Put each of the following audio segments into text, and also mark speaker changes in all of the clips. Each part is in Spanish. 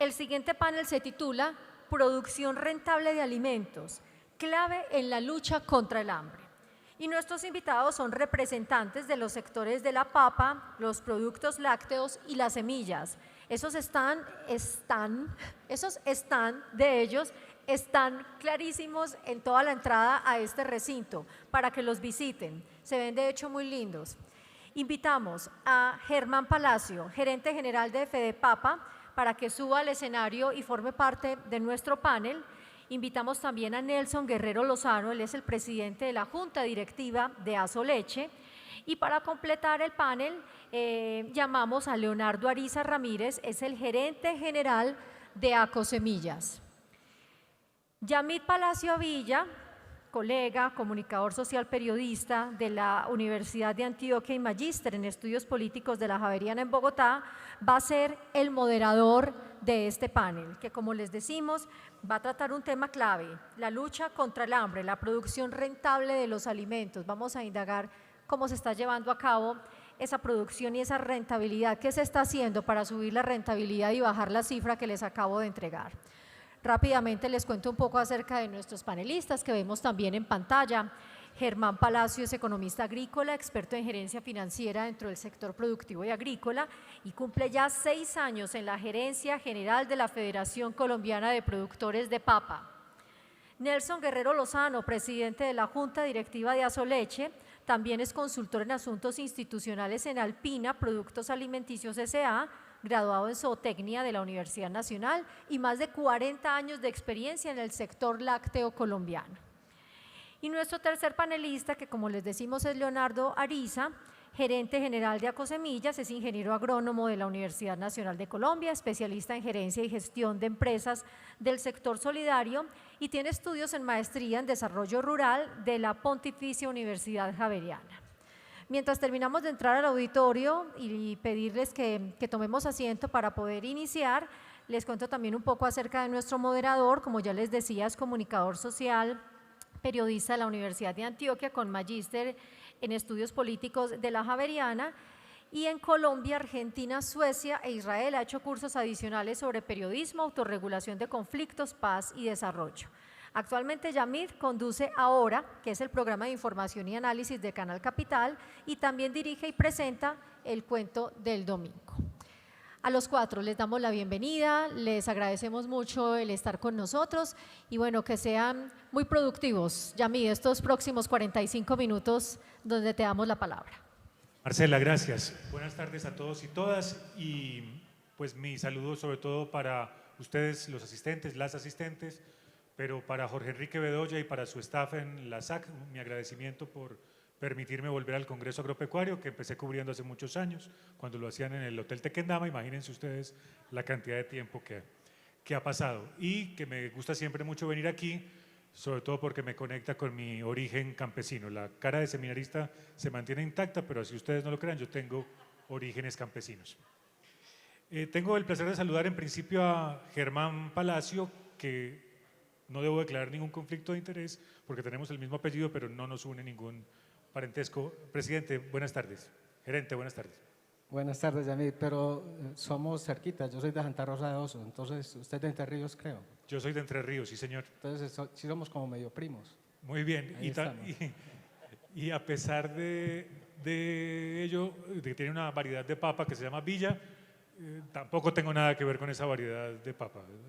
Speaker 1: El siguiente panel se titula Producción rentable de alimentos, clave en la lucha contra el hambre. Y nuestros invitados son representantes de los sectores de la papa, los productos lácteos y las semillas. Esos están de ellos están clarísimos en toda la entrada a este recinto para que los visiten. Se ven de hecho muy lindos. Invitamos a Germán Palacio, gerente general de Fedepapa, para que suba al escenario y forme parte de nuestro panel. Invitamos también a Nelson Guerrero Lozano, él es el presidente de la Junta Directiva de Asoleche. Y para completar el panel, llamamos a Leonardo Ariza Ramírez, es el gerente general de Acosemillas. Yamid Palacio Villa, colega, comunicador social, periodista de la Universidad de Antioquia y magíster en estudios políticos de la Javeriana en Bogotá, va a ser el moderador de este panel, que como les decimos, va a tratar un tema clave, la lucha contra el hambre, la producción rentable de los alimentos. Vamos a indagar cómo se está llevando a cabo esa producción y esa rentabilidad, qué se está haciendo para subir la rentabilidad y bajar la cifra que les acabo de entregar. Rápidamente les cuento un poco acerca de nuestros panelistas que vemos también en pantalla. Germán Palacio es economista agrícola, experto en gerencia financiera dentro del sector productivo y agrícola y cumple ya 6 años en la gerencia general de la Federación Colombiana de Productores de Papa. Nelson Guerrero Lozano, presidente de la Junta Directiva de Asoleche, también es consultor en asuntos institucionales en Alpina Productos Alimenticios S.A., graduado en zootecnia de la Universidad Nacional y más de 40 años de experiencia en el sector lácteo colombiano. Y nuestro tercer panelista, que como les decimos es Leonardo Ariza, gerente general de Acosemillas, es ingeniero agrónomo de la Universidad Nacional de Colombia, especialista en gerencia y gestión de empresas del sector solidario y tiene estudios en maestría en desarrollo rural de la Pontificia Universidad Javeriana. Mientras terminamos de entrar al auditorio y pedirles que tomemos asiento para poder iniciar, les cuento también un poco acerca de nuestro moderador. Como ya les decía, es comunicador social, periodista de la Universidad de Antioquia con magíster en estudios políticos de la Javeriana y en Colombia, Argentina, Suecia e Israel ha hecho cursos adicionales sobre periodismo, autorregulación de conflictos, paz y desarrollo. Actualmente Yamid conduce Ahora, que es el programa de información y análisis de Canal Capital, y también dirige y presenta El Cuento del Domingo. A los 4 les damos la bienvenida, les agradecemos mucho el estar con nosotros y bueno, que sean muy productivos, Yamid, estos próximos 45 minutos donde te damos la palabra.
Speaker 2: Marcela, gracias. Buenas tardes a todos y todas y pues mi saludo sobre todo para ustedes, los asistentes, las asistentes, pero para Jorge Enrique Bedoya y para su staff en la SAC, mi agradecimiento por permitirme volver al Congreso Agropecuario que empecé cubriendo hace muchos años, cuando lo hacían en el Hotel Tequendama. Imagínense ustedes la cantidad de tiempo que ha pasado y que me gusta siempre mucho venir aquí, sobre todo porque me conecta con mi origen campesino. La cara de seminarista se mantiene intacta, pero si ustedes no lo crean, yo tengo orígenes campesinos. Tengo el placer de saludar en principio a Germán Palacio, que no debo declarar ningún conflicto de interés porque tenemos el mismo apellido, pero no nos une ningún parentesco. Presidente, buenas tardes. Gerente, buenas tardes.
Speaker 3: Buenas tardes, Yamid, pero somos cerquitas. Yo soy de Santa Rosa de Oso, entonces usted es de Entre Ríos, creo.
Speaker 2: Yo soy de Entre Ríos, sí, señor.
Speaker 3: Entonces sí somos como medio primos.
Speaker 2: Muy bien. Y a pesar de ello, de que tiene una variedad de papa que se llama Villa, tampoco tengo nada que ver con esa variedad de papa, ¿verdad?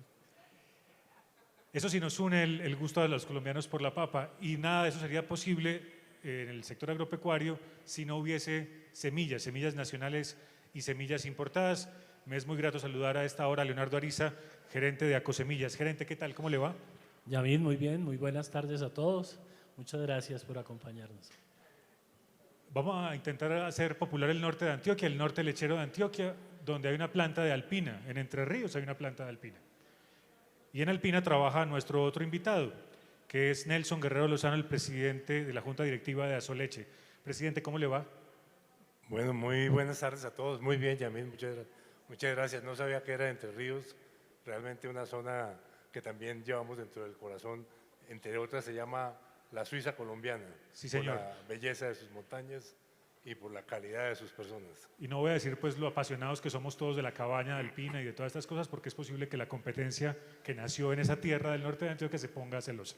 Speaker 2: Eso sí nos une el gusto de los colombianos por la papa y nada de eso sería posible en el sector agropecuario si no hubiese semillas nacionales y semillas importadas. Me es muy grato saludar a esta hora a Leonardo Ariza, gerente de Acosemillas. Gerente, ¿qué tal? ¿Cómo le va?
Speaker 4: Yamid, muy bien, muy buenas tardes a todos. Muchas gracias por acompañarnos.
Speaker 2: Vamos a intentar hacer popular el norte de Antioquia, el norte lechero de Antioquia, donde hay una planta de Alpina. En Entre Ríos hay una planta de Alpina. Y en Alpina trabaja nuestro otro invitado, que es Nelson Guerrero Lozano, el presidente de la Junta Directiva de Asoleche. Presidente, ¿cómo le va?
Speaker 5: Bueno, muy buenas tardes a todos. Muy bien, Yamil, muchas gracias. No sabía que era Entre Ríos, realmente una zona que también llevamos dentro del corazón. Entre otras se llama la Suiza colombiana.
Speaker 2: Sí, señor.
Speaker 5: Por la belleza de sus montañas y por la calidad de sus personas.
Speaker 2: Y no voy a decir pues lo apasionados que somos todos de la cabaña alpina y de todas estas cosas, porque es posible que la competencia que nació en esa tierra del norte de Antioquia se ponga celosa.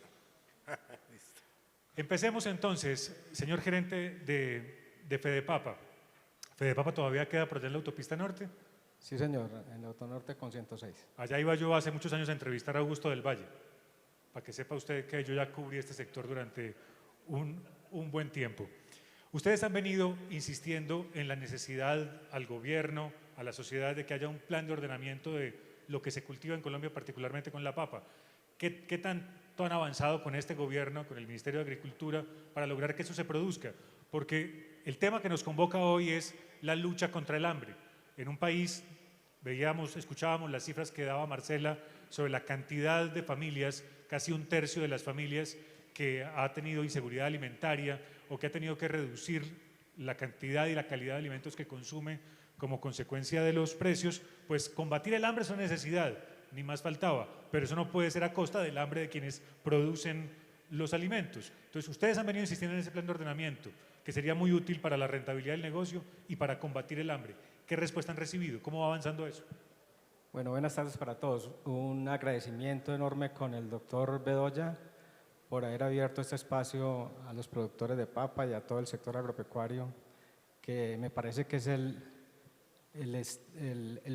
Speaker 2: Empecemos entonces, señor gerente de Fedepapa. ¿Fedepapa todavía queda por allá en la autopista norte?
Speaker 3: Sí, señor, en el Autonorte con 106.
Speaker 2: Allá iba yo hace muchos años a entrevistar a Augusto del Valle, para que sepa usted que yo ya cubrí este sector durante un buen tiempo. Ustedes han venido insistiendo en la necesidad al gobierno, a la sociedad, de que haya un plan de ordenamiento de lo que se cultiva en Colombia, particularmente con la papa. ¿Qué tanto han avanzado con este gobierno, con el Ministerio de Agricultura, para lograr que eso se produzca? Porque el tema que nos convoca hoy es la lucha contra el hambre. En un país, escuchábamos las cifras que daba Marcela sobre la cantidad de familias, casi un tercio de las familias que ha tenido inseguridad alimentaria o que ha tenido que reducir la cantidad y la calidad de alimentos que consume como consecuencia de los precios. Pues combatir el hambre es una necesidad, ni más faltaba, pero eso no puede ser a costa del hambre de quienes producen los alimentos. Entonces, ustedes han venido insistiendo en ese plan de ordenamiento, que sería muy útil para la rentabilidad del negocio y para combatir el hambre. ¿Qué respuesta han recibido? ¿Cómo va avanzando eso?
Speaker 3: Bueno, buenas tardes para todos. Un agradecimiento enorme con el doctor Bedoya por haber abierto este espacio a los productores de papa y a todo el sector agropecuario, que me parece que es el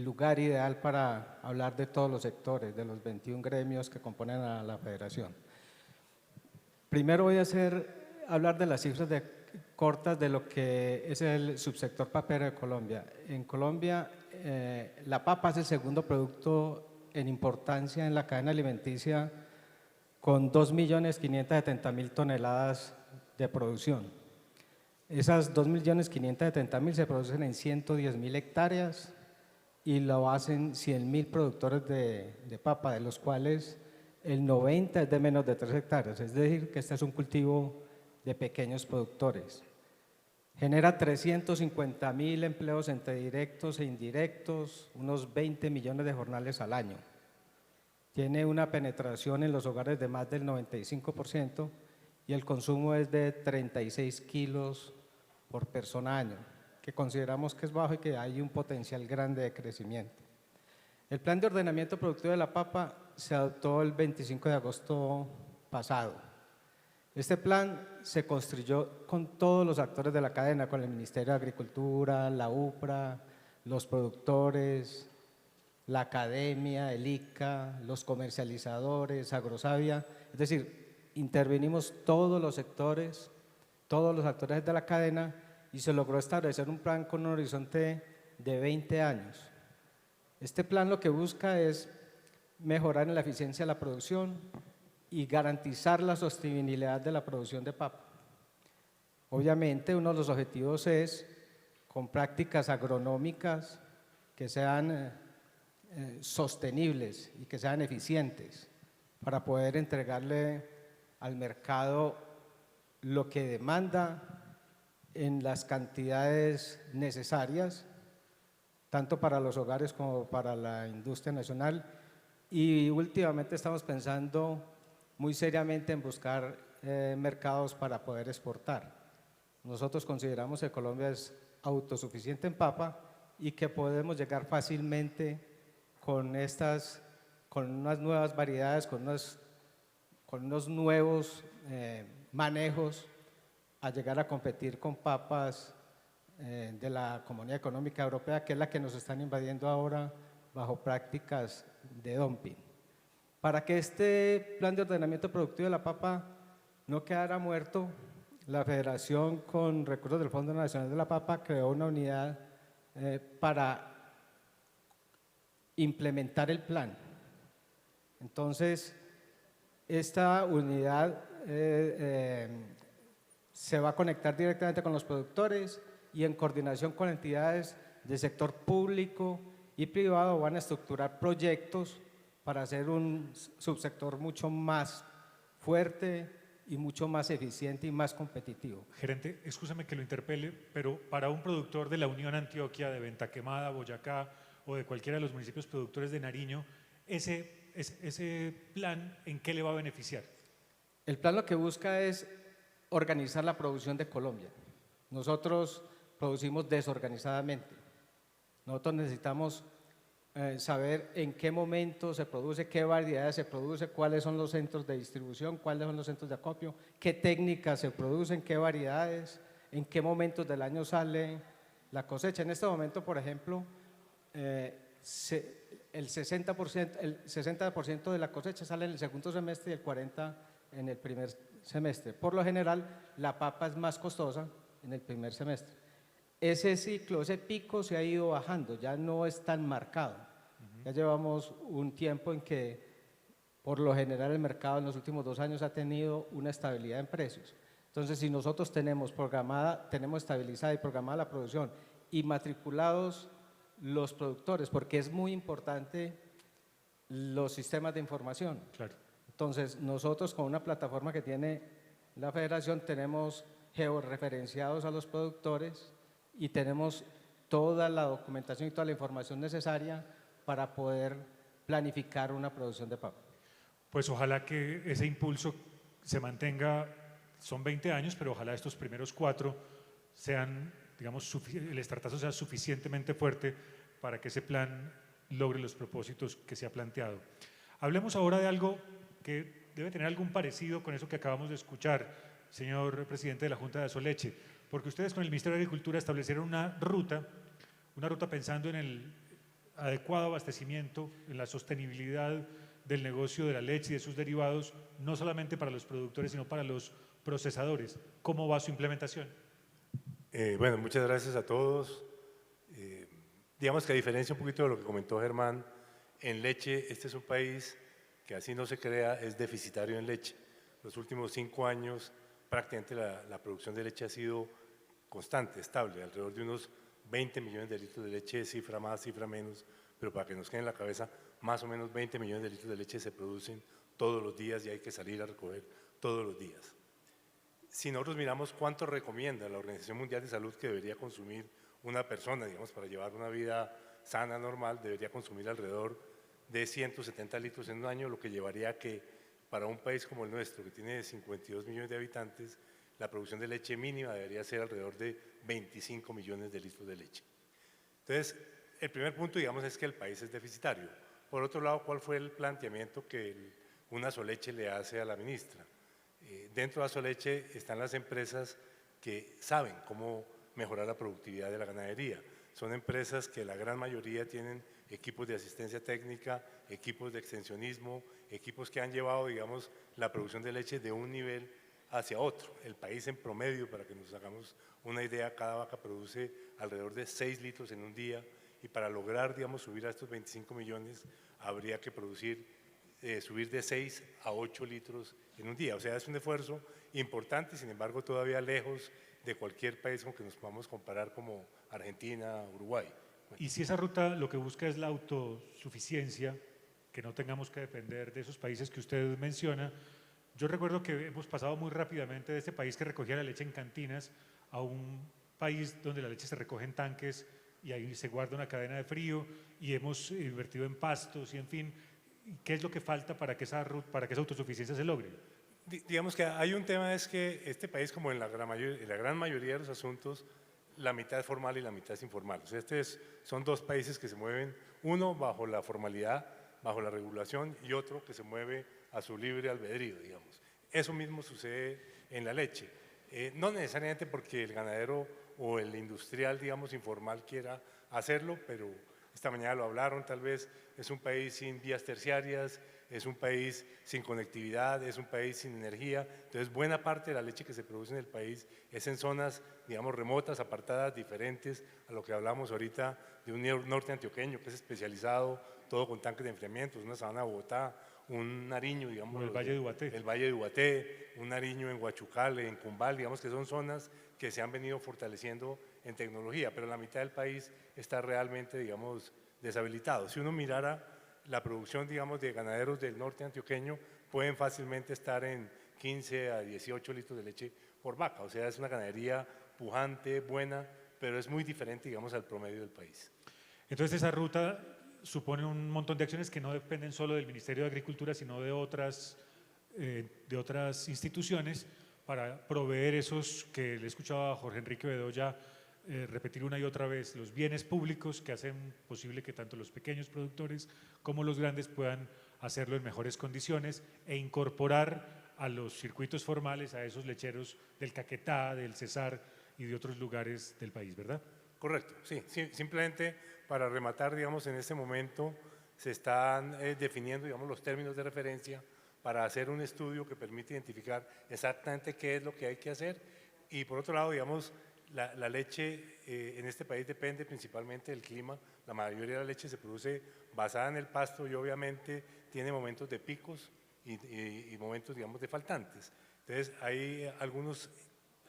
Speaker 3: lugar ideal para hablar de todos los sectores, de los 21 gremios que componen a la federación. Primero voy a hablar de las cifras cortas de lo que es el subsector papero de Colombia. En Colombia, la papa es el segundo producto en importancia en la cadena alimenticia, con 2.570.000 toneladas de producción. Esas 2.570.000 se producen en 110.000 hectáreas y lo hacen 100.000 productores de papa, de los cuales el 90 es de menos de 3 hectáreas, es decir, que este es un cultivo de pequeños productores. Genera 350.000 empleos entre directos e indirectos, unos 20 millones de jornales al año. Tiene una penetración en los hogares de más del 95% y el consumo es de 36 kilos por persona año, que consideramos que es bajo y que hay un potencial grande de crecimiento. El plan de ordenamiento productivo de la papa se adoptó el 25 de agosto pasado. Este plan se construyó con todos los actores de la cadena, con el Ministerio de Agricultura, la UPRA, los productores, la academia, el ICA, los comercializadores, Agrosavia, es decir, intervenimos todos los sectores, todos los actores de la cadena y se logró establecer un plan con un horizonte de 20 años. Este plan lo que busca es mejorar en la eficiencia de la producción y garantizar la sostenibilidad de la producción de papa. Obviamente, uno de los objetivos es, con prácticas agronómicas que sean sostenibles y que sean eficientes, para poder entregarle al mercado lo que demanda en las cantidades necesarias, tanto para los hogares como para la industria nacional. Y últimamente estamos pensando muy seriamente en buscar mercados para poder exportar. Nosotros consideramos que Colombia es autosuficiente en papa y que podemos llegar fácilmente con unas nuevas variedades, con unos nuevos manejos, a llegar a competir con papas de la Comunidad Económica Europea, que es la que nos están invadiendo ahora bajo prácticas de dumping. Para que este plan de ordenamiento productivo de la papa no quedara muerto, la Federación, con recursos del Fondo Nacional de la Papa, creó una unidad para implementar el plan. Entonces, esta unidad se va a conectar directamente con los productores y en coordinación con entidades del sector público y privado van a estructurar proyectos para hacer un subsector mucho más fuerte y mucho más eficiente y más competitivo.
Speaker 2: Gerente, escúchame que lo interpele, pero para un productor de la Unión Antioquia, de Venta Quemada, Boyacá o de cualquiera de los municipios productores de Nariño, ese plan, ¿en qué le va a beneficiar?
Speaker 3: El plan lo que busca es organizar la producción de Colombia. Nosotros producimos desorganizadamente. Nosotros necesitamos saber en qué momento se produce, qué variedades se produce, cuáles son los centros de distribución, cuáles son los centros de acopio, qué técnicas se producen, qué variedades, en qué momentos del año sale la cosecha. En este momento, por ejemplo, el 60% de la cosecha sale en el segundo semestre y el 40% en el primer semestre. Por lo general, la papa es más costosa en el primer semestre. Ese ciclo, ese pico se ha ido bajando, ya no es tan marcado. Ya llevamos un tiempo en que, por lo general, el mercado en los últimos 2 años ha tenido una estabilidad en precios. Entonces, si nosotros tenemos estabilizada y programada la producción y matriculados los productores, porque es muy importante los sistemas de información.
Speaker 2: Claro.
Speaker 3: Entonces, nosotros con una plataforma que tiene la federación tenemos georreferenciados a los productores y tenemos toda la documentación y toda la información necesaria para poder planificar una producción de papa.
Speaker 2: Pues ojalá que ese impulso se mantenga, son 20 años, pero ojalá estos primeros 4 sean, digamos, el estartazo sea suficientemente fuerte para que ese plan logre los propósitos que se ha planteado. Hablemos ahora de algo que debe tener algún parecido con eso que acabamos de escuchar, señor presidente de la Junta de Asoleche, porque ustedes con el Ministerio de Agricultura establecieron una ruta pensando en el adecuado abastecimiento, en la sostenibilidad del negocio de la leche y de sus derivados, no solamente para los productores, sino para los procesadores. ¿Cómo va su implementación?
Speaker 5: Bueno, muchas gracias a todos. Digamos que a diferencia un poquito de lo que comentó Germán, en leche este es un país que así no se crea, es deficitario en leche. Los últimos 5 años prácticamente la producción de leche ha sido constante, estable, alrededor de unos 20 millones de litros de leche, cifra más, cifra menos, pero para que nos quede en la cabeza, más o menos 20 millones de litros de leche se producen todos los días y hay que salir a recoger todos los días. Si nosotros miramos cuánto recomienda la Organización Mundial de Salud que debería consumir una persona, digamos, para llevar una vida sana, normal, debería consumir alrededor de 170 litros en un año, lo que llevaría a que para un país como el nuestro, que tiene 52 millones de habitantes, la producción de leche mínima debería ser alrededor de 25 millones de litros de leche. Entonces, el primer punto, digamos, es que el país es deficitario. Por otro lado, ¿cuál fue el planteamiento que una Asoleche le hace a la ministra? Dentro de Asoleche están las empresas que saben cómo mejorar la productividad de la ganadería. Son empresas que la gran mayoría tienen equipos de asistencia técnica, equipos de extensionismo, equipos que han llevado, digamos, la producción de leche de un nivel hacia otro. El país en promedio, para que nos hagamos una idea, cada vaca produce alrededor de 6 litros en un día y para lograr, digamos, subir a estos 25 millones habría que subir de 6 a 8 litros en un día. O sea, es un esfuerzo importante, sin embargo, todavía lejos de cualquier país con que nos podamos comparar como Argentina, Uruguay.
Speaker 2: Y si esa ruta lo que busca es la autosuficiencia, que no tengamos que depender de esos países que usted menciona, yo recuerdo que hemos pasado muy rápidamente de este país que recogía la leche en cantinas a un país donde la leche se recoge en tanques y ahí se guarda una cadena de frío y hemos invertido en pastos y en fin. ¿Qué es lo que falta para que esa autosuficiencia se logre?
Speaker 5: Digamos que hay un tema, es que este país, como en la gran mayoría de los asuntos, la mitad es formal y la mitad es informal. O sea, son 2 países que se mueven, uno bajo la formalidad, bajo la regulación, y otro que se mueve a su libre albedrío, digamos. Eso mismo sucede en la leche. No necesariamente porque el ganadero o el industrial, digamos, informal quiera hacerlo, pero esta mañana lo hablaron, tal vez es un país sin vías terciarias, es un país sin conectividad, es un país sin energía. Entonces, buena parte de la leche que se produce en el país es en zonas, digamos, remotas, apartadas, diferentes a lo que hablamos ahorita de un norte antioqueño que es especializado, todo con tanques de enfriamiento, una sabana de Bogotá, un Nariño, digamos.
Speaker 2: El Valle de Ubaté.
Speaker 5: El Valle de Ubaté, un Nariño en Huachucale, en Cumbal, digamos que son zonas que se han venido fortaleciendo en tecnología, pero la mitad del país está realmente, digamos, deshabilitado. Si uno mirara la producción, digamos, de ganaderos del norte antioqueño, pueden fácilmente estar en 15 a 18 litros de leche por vaca. O sea, es una ganadería pujante, buena, pero es muy diferente, digamos, al promedio del país.
Speaker 2: Entonces, esa ruta supone un montón de acciones que no dependen solo del Ministerio de Agricultura, sino de otras instituciones para proveer esos que le he escuchado a Jorge Enrique Bedoya repetir una y otra vez, los bienes públicos que hacen posible que tanto los pequeños productores como los grandes puedan hacerlo en mejores condiciones e incorporar a los circuitos formales a esos lecheros del Caquetá, del Cesar y de otros lugares del país, ¿verdad?
Speaker 5: Correcto, sí, simplemente para rematar, digamos, en este momento se están definiendo, digamos, los términos de referencia para hacer un estudio que permite identificar exactamente qué es lo que hay que hacer y por otro lado, digamos, la leche en este país depende principalmente del clima, la mayoría de la leche se produce basada en el pasto y obviamente tiene momentos de picos y momentos, digamos, de faltantes. Entonces, hay algunos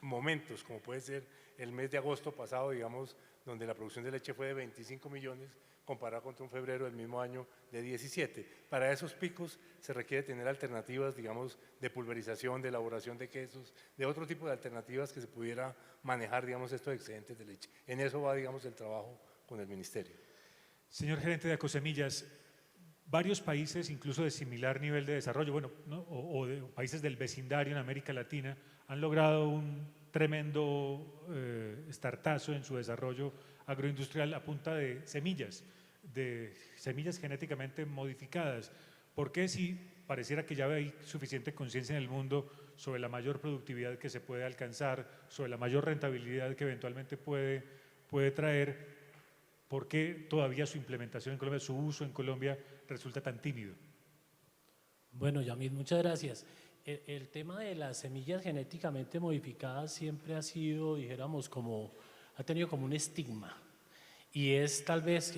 Speaker 5: momentos, como puede ser el mes de agosto pasado, digamos, donde la producción de leche fue de 25 millones, comparado contra un febrero del mismo año de 17. Para esos picos se requiere tener alternativas, digamos, de pulverización, de elaboración de quesos, de otro tipo de alternativas que se pudiera manejar, digamos, estos excedentes de leche. En eso va, digamos, el trabajo con el Ministerio.
Speaker 2: Señor gerente de Acosemillas, varios países, incluso de similar nivel de desarrollo, bueno, ¿no? o de países del vecindario en América Latina, han logrado un tremendo startazo en su desarrollo agroindustrial a punta de semillas genéticamente modificadas. ¿Por qué si pareciera que ya hay suficiente conciencia en el mundo sobre la mayor productividad que se puede alcanzar, sobre la mayor rentabilidad que eventualmente puede traer, por qué todavía su implementación en Colombia, su uso en Colombia resulta tan tímido?
Speaker 4: Bueno, Yamid, muchas gracias. El tema de las semillas genéticamente modificadas siempre ha sido, dijéramos, ha tenido como un estigma y es tal vez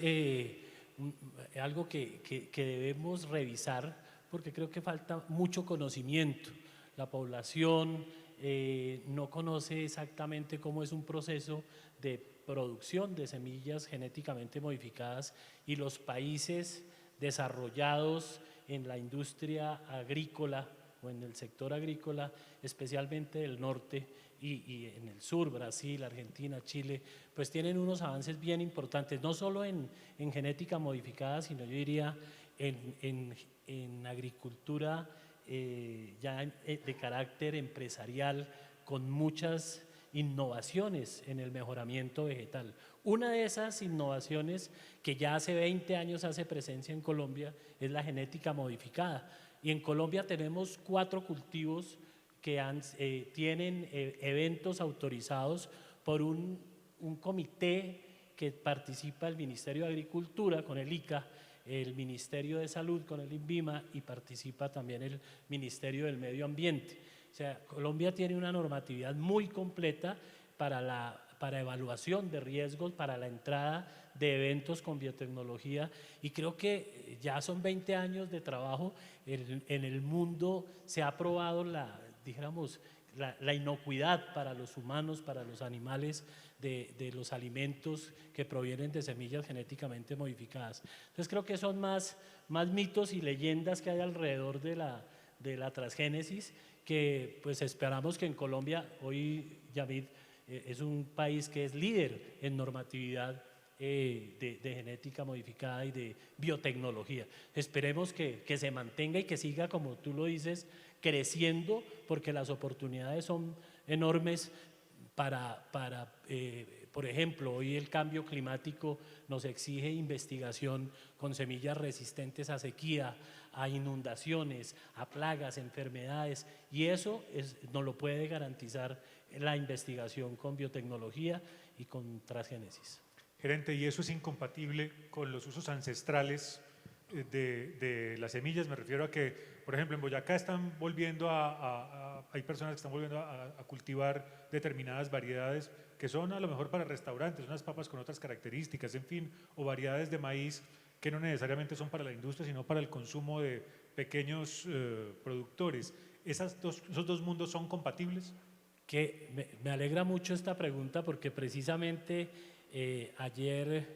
Speaker 4: algo que debemos revisar porque creo que falta mucho conocimiento. La población no conoce exactamente cómo es un proceso de producción de semillas genéticamente modificadas y los países desarrollados en la industria agrícola o en el sector agrícola, especialmente del norte y en el sur, Brasil, Argentina, Chile, pues tienen unos avances bien importantes, no solo en genética modificada, sino yo diría en agricultura ya de carácter empresarial, con muchas innovaciones en el mejoramiento vegetal. Una de esas innovaciones que ya hace 20 años hace presencia en Colombia es la genética modificada. Y en Colombia tenemos 4 cultivos que tienen eventos autorizados por un comité que participa el Ministerio de Agricultura con el ICA, el Ministerio de Salud con el INVIMA y participa también el Ministerio del Medio Ambiente. O sea, Colombia tiene una normatividad muy completa para evaluación de riesgos, para la entrada de eventos con biotecnología y creo que ya son 20 años de trabajo. En el mundo se ha probado la inocuidad para los humanos, para los animales de los alimentos que provienen de semillas genéticamente modificadas. Entonces creo que son más mitos y leyendas que hay alrededor de la transgénesis que pues esperamos que en Colombia, hoy Yamid es un país que es líder en normatividad de genética modificada y de biotecnología. Esperemos que se mantenga y que siga, como tú lo dices, creciendo porque las oportunidades son enormes por ejemplo, hoy el cambio climático nos exige investigación con semillas resistentes a sequía, a inundaciones, a plagas, enfermedades y eso nos lo puede garantizar la investigación con biotecnología y con transgénesis.
Speaker 2: Gerente, ¿y eso es incompatible con los usos ancestrales de las semillas? Me refiero a que, por ejemplo, en Boyacá están volviendo hay personas que están volviendo a cultivar determinadas variedades que son a lo mejor para restaurantes, unas papas con otras características, en fin, o variedades de maíz que no necesariamente son para la industria, sino para el consumo de pequeños productores. ¿Esos dos mundos son compatibles?
Speaker 4: Que me alegra mucho esta pregunta porque precisamente ayer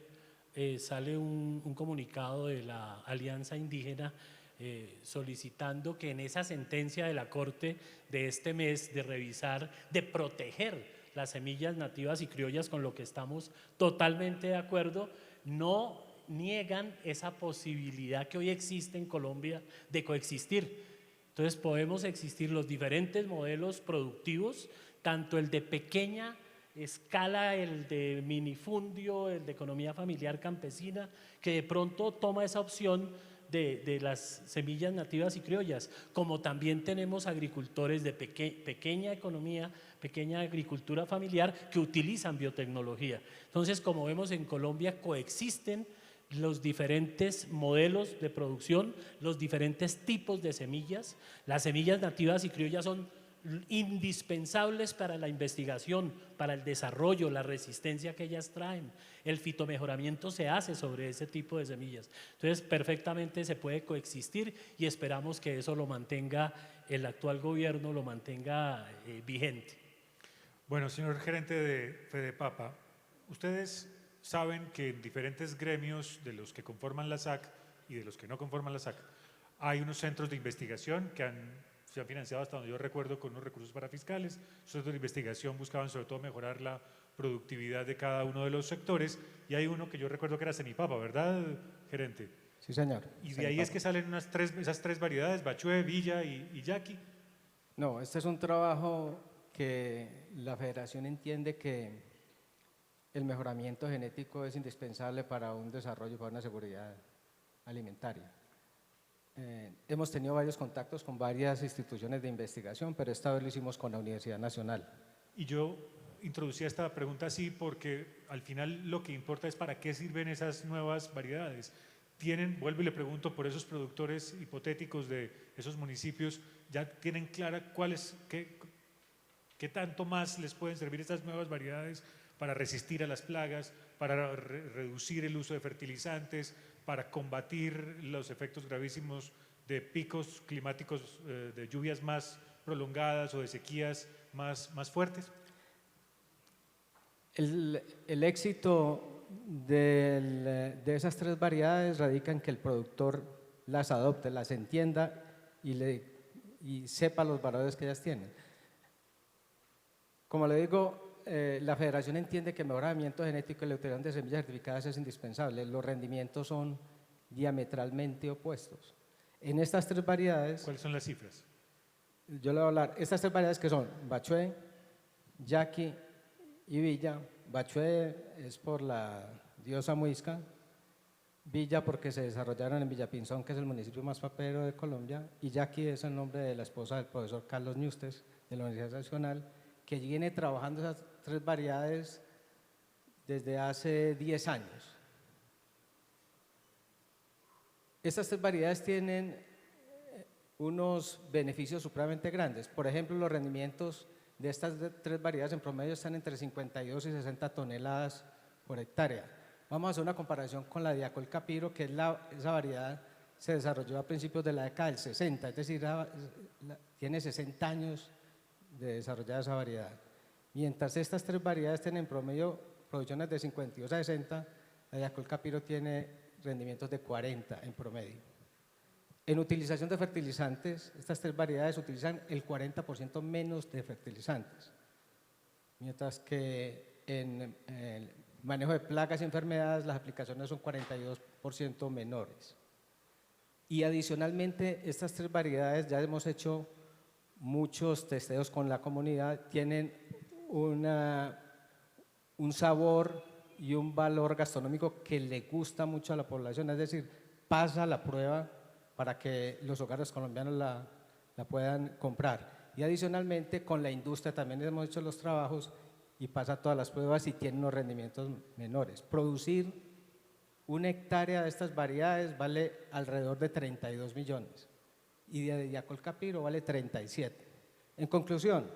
Speaker 4: sale un comunicado de la Alianza Indígena solicitando que en esa sentencia de la Corte de este mes de revisar, de proteger las semillas nativas y criollas, con lo que estamos totalmente de acuerdo, no niegan esa posibilidad que hoy existe en Colombia de coexistir. Entonces podemos existir los diferentes modelos productivos, tanto el de pequeña escala el de minifundio, el de economía familiar campesina, que de pronto toma esa opción de las semillas nativas y criollas, como también tenemos agricultores de pequeña economía, pequeña agricultura familiar que utilizan biotecnología. Entonces, como vemos en Colombia, coexisten los diferentes modelos de producción, los diferentes tipos de semillas. Las semillas nativas y criollas son indispensables para la investigación, para el desarrollo, la resistencia que ellas traen. El fitomejoramiento se hace sobre ese tipo de semillas. Entonces, perfectamente se puede coexistir y esperamos que eso lo mantenga el actual gobierno, lo mantenga vigente.
Speaker 2: Bueno, señor gerente de Fedepapa, ustedes saben que en diferentes gremios de los que conforman la SAC y de los que no conforman la SAC, hay unos centros de investigación que se han financiado, hasta donde yo recuerdo, con unos recursos parafiscales. Esos centros de investigación buscaban sobre todo mejorar la productividad de cada uno de los sectores, y hay uno que yo recuerdo que era Semipapa, ¿verdad, gerente?
Speaker 3: Sí, señor.
Speaker 2: Y de ahí es que salen esas tres variedades, Bachué, Villa y Yaqui.
Speaker 3: No, este es un trabajo que la federación entiende que el mejoramiento genético es indispensable para un desarrollo y para una seguridad alimentaria. Hemos tenido varios contactos con varias instituciones de investigación, pero esta vez lo hicimos con la Universidad Nacional.
Speaker 2: Y yo introducía esta pregunta así porque al final lo que importa es para qué sirven esas nuevas variedades. Vuelvo y le pregunto por esos productores hipotéticos de esos municipios, ¿ya tienen clara qué tanto más les pueden servir estas nuevas variedades para resistir a las plagas, para reducir el uso de fertilizantes, para combatir los efectos gravísimos de picos climáticos, de lluvias más prolongadas o de sequías más fuertes?
Speaker 3: El éxito de esas tres variedades radica en que el productor las adopte, las entienda y sepa los valores que ellas tienen. Como le digo, la federación entiende que el mejoramiento genético y la utilización de semillas certificadas es indispensable. Los rendimientos son diametralmente opuestos. En estas tres variedades…
Speaker 2: ¿Cuáles son las cifras?
Speaker 3: Yo le voy a hablar. Estas tres variedades que son Bachué, Yaqui y Villa. Bachué es por la diosa Muisca, Villa porque se desarrollaron en Villapinzón, que es el municipio más papero de Colombia, y Yaqui es el nombre de la esposa del profesor Carlos Ñustes de la Universidad Nacional, que viene trabajando esas tres variedades desde hace 10 años. Estas tres variedades tienen unos beneficios supremamente grandes. Por ejemplo, los rendimientos de estas tres variedades en promedio están entre 52 y 60 toneladas por hectárea. Vamos a hacer una comparación con la Diacol Capiro, que es esa variedad se desarrolló a principios de la década del 60, es decir, tiene 60 años de desarrollar esa variedad. Mientras estas tres variedades tienen en promedio producciones de 52 a 60, la Diacol Capiro tiene rendimientos de 40 en promedio. En utilización de fertilizantes, estas tres variedades utilizan el 40% menos de fertilizantes, mientras que en el manejo de plagas y enfermedades las aplicaciones son 42% menores. Y adicionalmente, estas tres variedades, ya hemos hecho muchos testeos con la comunidad, tienen un sabor y un valor gastronómico que le gusta mucho a la población, es decir, pasa la prueba para que los hogares colombianos la puedan comprar. Y adicionalmente con la industria también hemos hecho los trabajos y pasa todas las pruebas y tiene unos rendimientos menores. Producir una hectárea de estas variedades vale alrededor de 32 millones y de Diacol Capiro vale 37. En conclusión,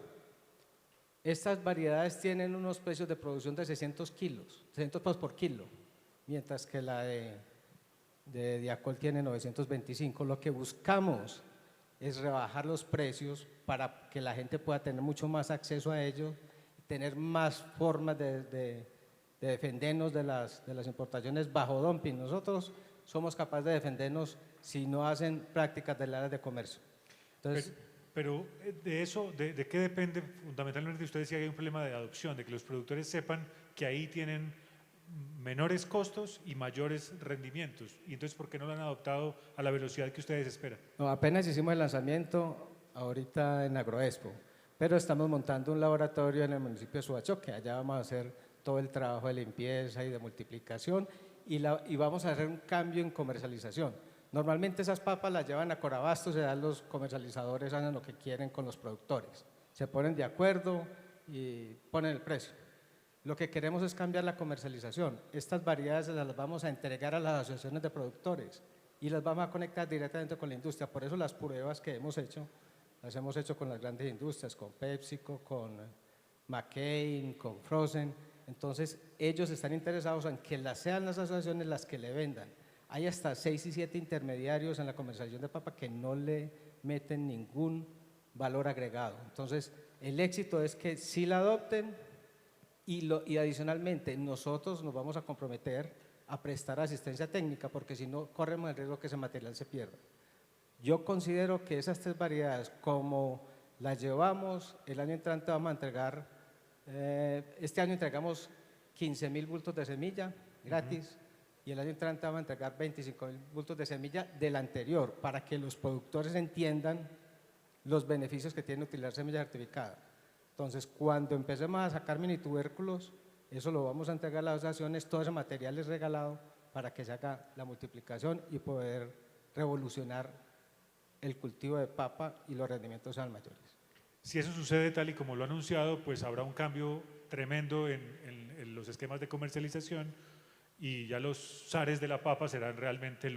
Speaker 3: estas variedades tienen unos precios de producción de 600 pesos por kilo, mientras que la de Diacol tiene 925. Lo que buscamos es rebajar los precios para que la gente pueda tener mucho más acceso a ellos, tener más formas de defendernos de las importaciones bajo dumping. Nosotros somos capaces de defendernos si no hacen prácticas de áreas de comercio. Entonces,
Speaker 2: pero de eso, ¿de qué depende fundamentalmente? Usted decía que hay un problema de adopción, de que los productores sepan que ahí tienen menores costos y mayores rendimientos. Y entonces, ¿por qué no lo han adoptado a la velocidad que ustedes esperan?
Speaker 3: no, apenas hicimos el lanzamiento ahorita en Agroexpo, pero estamos montando un laboratorio en el municipio de Suachoque. Allá vamos a hacer todo el trabajo de limpieza y de multiplicación y vamos a hacer un cambio en comercialización. Normalmente esas papas las llevan a Corabastos, se dan los comercializadores, hacen lo que quieren con los productores. Se ponen de acuerdo y ponen el precio. Lo que queremos es cambiar la comercialización. Estas variedades las vamos a entregar a las asociaciones de productores y las vamos a conectar directamente con la industria. Por eso las pruebas que hemos hecho, las hemos hecho con las grandes industrias, con PepsiCo, con McCain, con Frozen. Entonces, ellos están interesados en que sean las asociaciones las que le vendan. Hay hasta 6 y 7 intermediarios en la comercialización de papa que no le meten ningún valor agregado. Entonces, el éxito es que sí la adopten y adicionalmente nosotros nos vamos a comprometer a prestar asistencia técnica porque si no corremos el riesgo que ese material se pierda. Yo considero que esas 3 variedades, como las llevamos, el año entrante vamos a entregar, este año entregamos 15.000 bultos de semilla gratis y el año entrante vamos a entregar 25.000 bultos de semilla del anterior para que los productores entiendan los beneficios que tiene utilizar semilla certificada. Entonces, cuando empecemos a sacar mini tubérculos, eso lo vamos a entregar a las asociaciones, todo ese material es regalado para que se haga la multiplicación y poder revolucionar el cultivo de papa y los rendimientos sean mayores.
Speaker 2: Si eso sucede tal y como lo ha anunciado, pues habrá un cambio tremendo en los esquemas de comercialización y ya los zares de la papa serán realmente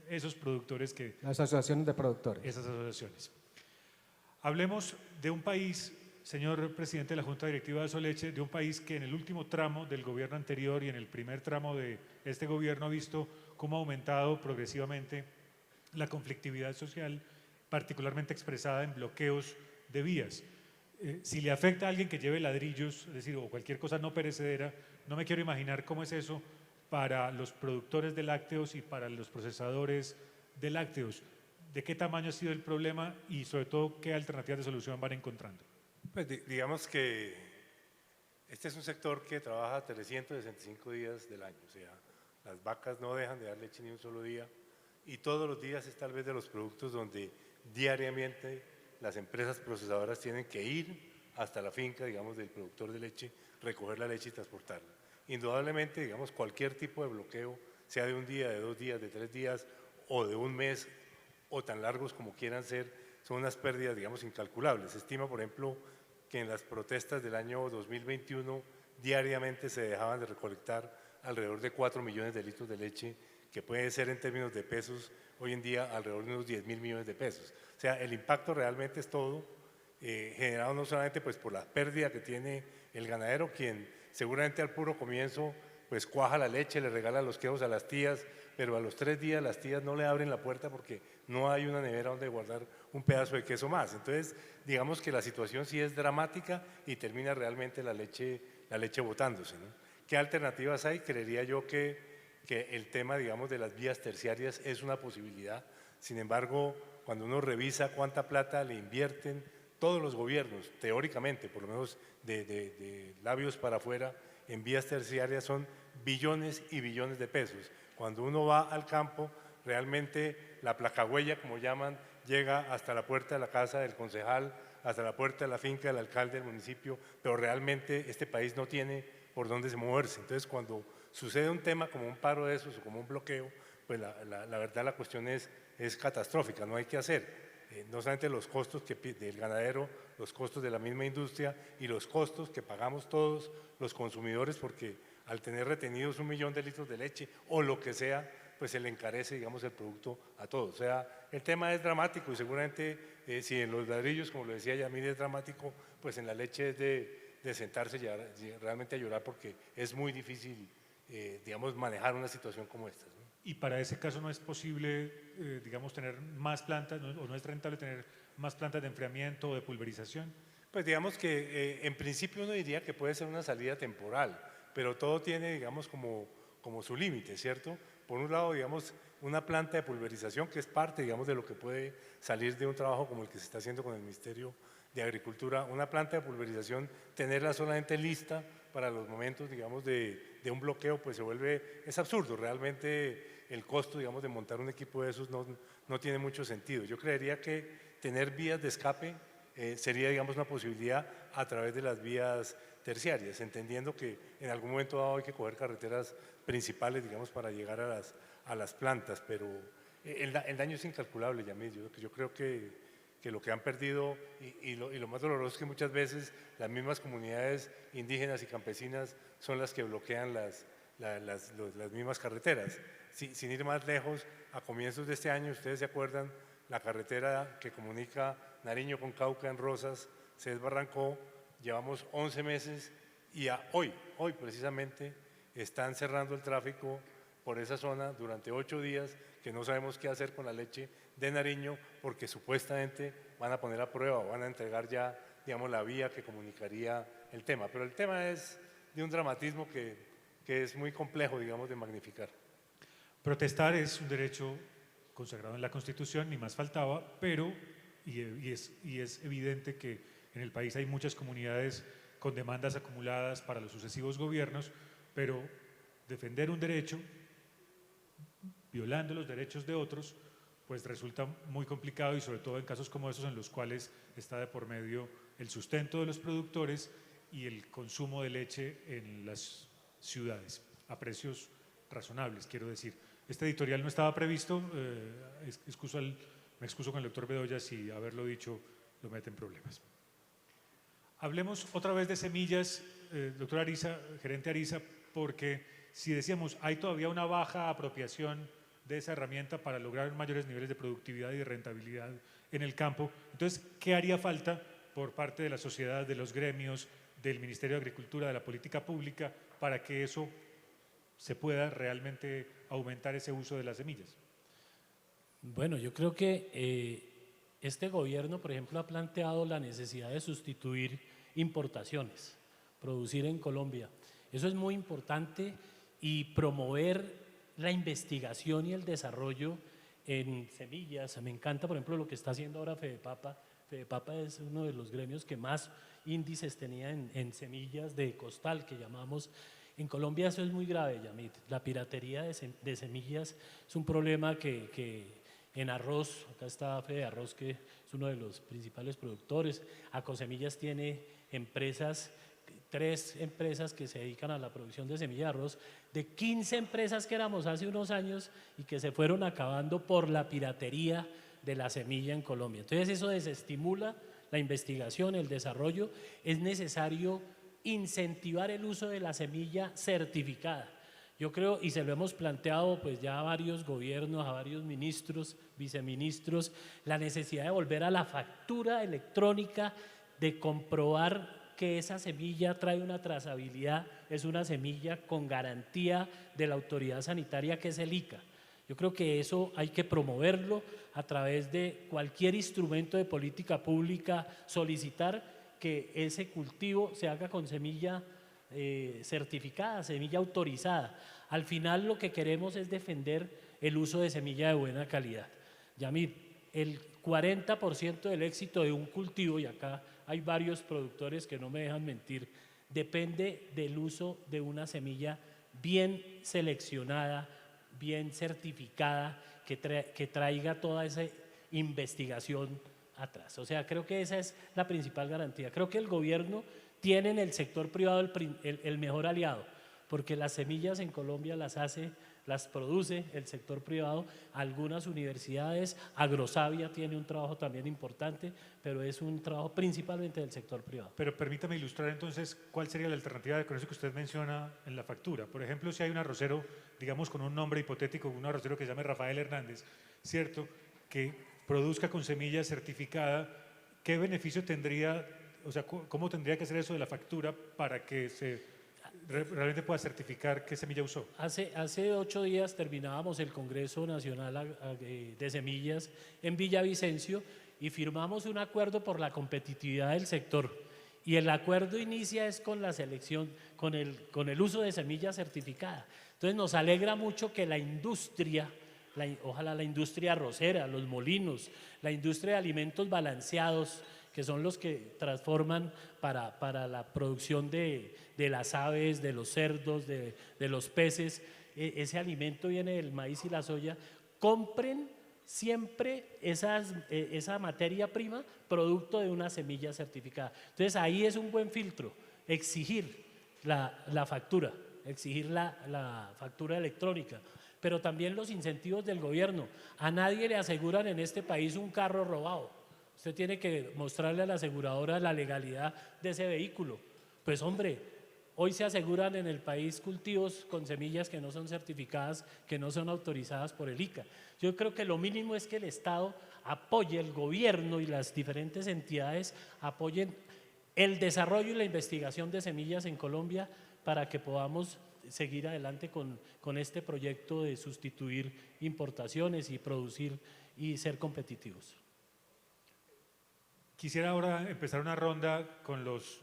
Speaker 2: esos productores que…
Speaker 3: Las asociaciones de productores.
Speaker 2: Esas asociaciones. Hablemos de un país, señor presidente de la Junta Directiva de Soleche, de un país que en el último tramo del gobierno anterior y en el primer tramo de este gobierno ha visto cómo ha aumentado progresivamente la conflictividad social, particularmente expresada en bloqueos de vías. Si le afecta a alguien que lleve ladrillos, es decir, o cualquier cosa no perecedera, no me quiero imaginar cómo es eso para los productores de lácteos y para los procesadores de lácteos. ¿De qué tamaño ha sido el problema y sobre todo qué alternativas de solución van encontrando?
Speaker 5: Pues digamos que este es un sector que trabaja 365 días del año, o sea, las vacas no dejan de dar leche ni un solo día y todos los días es tal vez de los productos donde diariamente las empresas procesadoras tienen que ir hasta la finca, digamos, del productor de leche, recoger la leche y transportarla. Indudablemente, digamos, cualquier tipo de bloqueo, sea de un día, de 2 días, de 3 días o de un mes o tan largos como quieran ser, son unas pérdidas, digamos, incalculables. Se estima, por ejemplo, que en las protestas del año 2021 diariamente se dejaban de recolectar alrededor de 4 millones de litros de leche, que puede ser en términos de pesos hoy en día alrededor de unos 10.000 millones de pesos. O sea, el impacto realmente es todo, generado no solamente pues, por la pérdida que tiene el ganadero, quien seguramente al puro comienzo pues cuaja la leche, le regala los quesos a las tías, pero a los 3 días las tías no le abren la puerta porque no hay una nevera donde guardar un pedazo de queso más. Entonces, digamos que la situación sí es dramática y termina realmente la leche botándose, ¿no? ¿Qué alternativas hay? Creería yo que el tema, digamos, de las vías terciarias es una posibilidad. Sin embargo, cuando uno revisa cuánta plata le invierten todos los gobiernos, teóricamente, por lo menos de labios para afuera, en vías terciarias son billones y billones de pesos. Cuando uno va al campo, realmente la placahuella, como llaman, llega hasta la puerta de la casa del concejal, hasta la puerta de la finca del alcalde del municipio, pero realmente este país no tiene por dónde moverse. Entonces, cuando sucede un tema como un paro de esos o como un bloqueo, pues la verdad la cuestión es catastrófica, no hay que hacer. No solamente los costos del ganadero, los costos de la misma industria y los costos que pagamos todos los consumidores, porque al tener retenidos 1 millón de litros de leche o lo que sea, pues se le encarece, digamos, el producto a todos. O sea, el tema es dramático y seguramente si en los ladrillos, como lo decía Yamil, es dramático, pues en la leche es de sentarse realmente a llorar porque es muy difícil, digamos, manejar una situación como esta, ¿no?
Speaker 2: Y para ese caso no es posible, digamos, tener más plantas, o no es rentable tener más plantas de enfriamiento o de pulverización.
Speaker 5: Pues digamos que en principio uno diría que puede ser una salida temporal, pero todo tiene, digamos, como su límite, ¿cierto? Por un lado, digamos, una planta de pulverización que es parte, digamos, de lo que puede salir de un trabajo como el que se está haciendo con el Ministerio de Agricultura, una planta de pulverización, tenerla solamente lista para los momentos, digamos, de un bloqueo, pues es absurdo, realmente el costo, digamos, de montar un equipo de esos no tiene mucho sentido. Yo creería que tener vías de escape sería, digamos, una posibilidad a través de las vías terciarias, entendiendo que en algún momento dado hay que coger carreteras principales, digamos, para llegar a las plantas, pero el daño es incalculable, Yamil. Yo creo que lo que han perdido y lo más doloroso es que muchas veces las mismas comunidades indígenas y campesinas son las que bloquean las mismas carreteras. Sin ir más lejos, a comienzos de este año, ustedes se acuerdan, la carretera que comunica Nariño con Cauca en Rosas se desbarrancó, llevamos 11 meses y hoy precisamente están cerrando el tráfico por esa zona durante 8 días, que no sabemos qué hacer con la leche de Nariño, porque supuestamente van a poner a prueba o van a entregar ya, digamos, la vía que comunicaría el tema. Pero el tema es de un dramatismo que es muy complejo, digamos, de magnificar.
Speaker 2: Protestar es un derecho consagrado en la Constitución, ni más faltaba, pero, y es evidente que en el país hay muchas comunidades con demandas acumuladas para los sucesivos gobiernos, pero defender un derecho violando los derechos de otros, pues resulta muy complicado, y sobre todo en casos como esos en los cuales está de por medio el sustento de los productores y el consumo de leche en las ciudades, a precios razonables, quiero decir. Este editorial no estaba previsto, me excuso con el doctor Bedoya si haberlo dicho lo mete en problemas. Hablemos otra vez de semillas, doctor Ariza, gerente Ariza, porque si decíamos hay todavía una baja apropiación de esa herramienta para lograr mayores niveles de productividad y de rentabilidad en el campo, entonces, ¿qué haría falta por parte de la sociedad, de los gremios, del Ministerio de Agricultura, de la política pública, para que eso se pueda realmente aumentar ese uso de las semillas?
Speaker 4: Bueno, yo creo que este gobierno, por ejemplo, ha planteado la necesidad de sustituir importaciones, producir en Colombia. Eso es muy importante, y promover la investigación y el desarrollo en semillas. Me encanta, por ejemplo, lo que está haciendo ahora Fedepapa. Fedepapa es uno de los gremios que más índices tenía en semillas de costal, que llamamos. En Colombia eso es muy grave, Yamit. La piratería de semillas es un problema que en arroz, acá está Fede Arroz, que es uno de los principales productores. Acosemillas tiene empresas, 3 empresas que se dedican a la producción de semilla de arroz, de 15 empresas que éramos hace unos años y que se fueron acabando por la piratería de la semilla en Colombia. Entonces eso desestimula la investigación, el desarrollo. Es necesario incentivar el uso de la semilla certificada. Yo creo, y se lo hemos planteado pues ya a varios gobiernos, a varios ministros, viceministros, la necesidad de volver a la factura electrónica, de comprobar que esa semilla trae una trazabilidad, es una semilla con garantía de la autoridad sanitaria, que es el ICA. Yo creo que eso hay que promoverlo a través de cualquier instrumento de política pública, solicitar que ese cultivo se haga con semilla certificada, semilla autorizada. Al final lo que queremos es defender el uso de semilla de buena calidad. Yamil, el 40% del éxito de un cultivo, y acá hay varios productores que no me dejan mentir, depende del uso de una semilla bien seleccionada, bien certificada, que traiga toda esa investigación atrás. O sea, creo que esa es la principal garantía. Creo que el gobierno tiene en el sector privado el mejor aliado, porque las semillas en Colombia las produce el sector privado, algunas universidades, Agrosavia tiene un trabajo también importante, pero es un trabajo principalmente del sector privado.
Speaker 2: Pero permítame ilustrar entonces cuál sería la alternativa con eso que usted menciona en la factura. Por ejemplo, si hay un arrocero, digamos con un nombre hipotético, un arrocero que se llame Rafael Hernández, ¿cierto?, que produzca con semilla certificada, ¿qué beneficio tendría, o sea, cómo tendría que ser eso de la factura para que se realmente pueda certificar qué semilla usó?
Speaker 4: Hace 8 días terminábamos el Congreso Nacional de Semillas en Villavicencio y firmamos un acuerdo por la competitividad del sector. Y el acuerdo inicia es con la selección, con el uso de semilla certificada. Entonces nos alegra mucho que la industria, ojalá la industria arrocera, los molinos, la industria de alimentos balanceados, que son los que transforman para la producción de las aves, de los cerdos, de los peces, ese alimento viene del maíz y la soya, compren siempre esa materia prima producto de una semilla certificada. Entonces ahí es un buen filtro, exigir la factura, exigir la factura electrónica, pero también los incentivos del gobierno. A nadie le aseguran en este país un carro robado. Usted tiene que mostrarle a la aseguradora la legalidad de ese vehículo. Pues hombre, hoy se aseguran en el país cultivos con semillas que no son certificadas, que no son autorizadas por el ICA. Yo creo que lo mínimo es que el Estado apoye, el gobierno y las diferentes entidades apoyen el desarrollo y la investigación de semillas en Colombia para que podamos seguir adelante con este proyecto de sustituir importaciones y producir y ser competitivos.
Speaker 2: Quisiera ahora empezar una ronda con los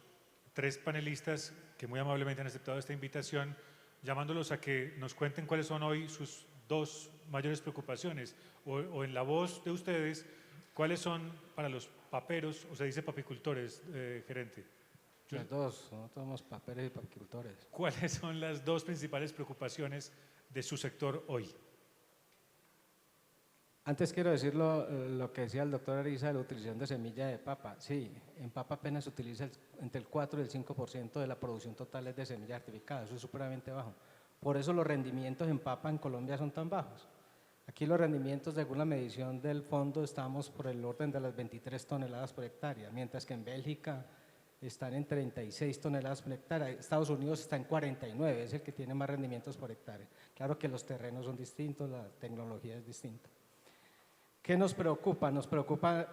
Speaker 2: 3 panelistas que muy amablemente han aceptado esta invitación, llamándolos a que nos cuenten cuáles son hoy sus 2 mayores preocupaciones, o en la voz de ustedes, cuáles son para los paperos, o se dice papicultores, gerente.
Speaker 3: Los dos, nosotros somos paperos y papicultores.
Speaker 2: ¿Cuáles son las 2 principales preocupaciones de su sector hoy?
Speaker 3: Antes quiero decir lo que decía el doctor Ariza de la utilización de semilla de papa. Sí, en papa apenas se utiliza entre el 4 y el 5% de la producción total es de semilla certificada, eso es supremamente bajo. Por eso los rendimientos en papa en Colombia son tan bajos. Aquí los rendimientos, según la medición del fondo, estamos por el orden de las 23 toneladas por hectárea, mientras que en Bélgica están en 36 toneladas por hectárea, Estados Unidos está en 49, es el que tiene más rendimientos por hectárea. Claro que los terrenos son distintos, la tecnología es distinta. ¿Qué nos preocupa? Nos preocupan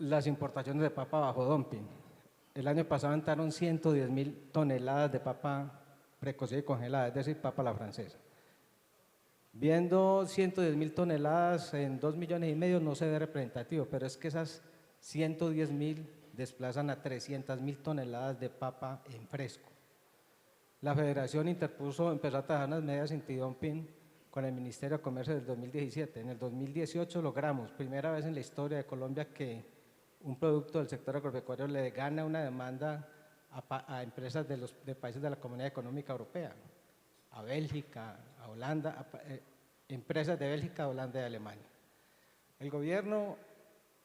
Speaker 3: las importaciones de papa bajo dumping. El año pasado entraron 110.000 toneladas de papa precocida y congelada, es decir, papa a la francesa. Viendo 110.000 toneladas en 2,5 millones no se ve representativo, pero es que esas 110.000 desplazan a 300.000 toneladas de papa en fresco. La Federación empezó a trabajar unas medidas antidumping con el Ministerio de Comercio del 2017. En el 2018 logramos, primera vez en la historia de Colombia, que un producto del sector agropecuario le gana una demanda a empresas de países de la Comunidad Económica Europea, a Bélgica, a Holanda, empresas de Bélgica, Holanda y Alemania. El gobierno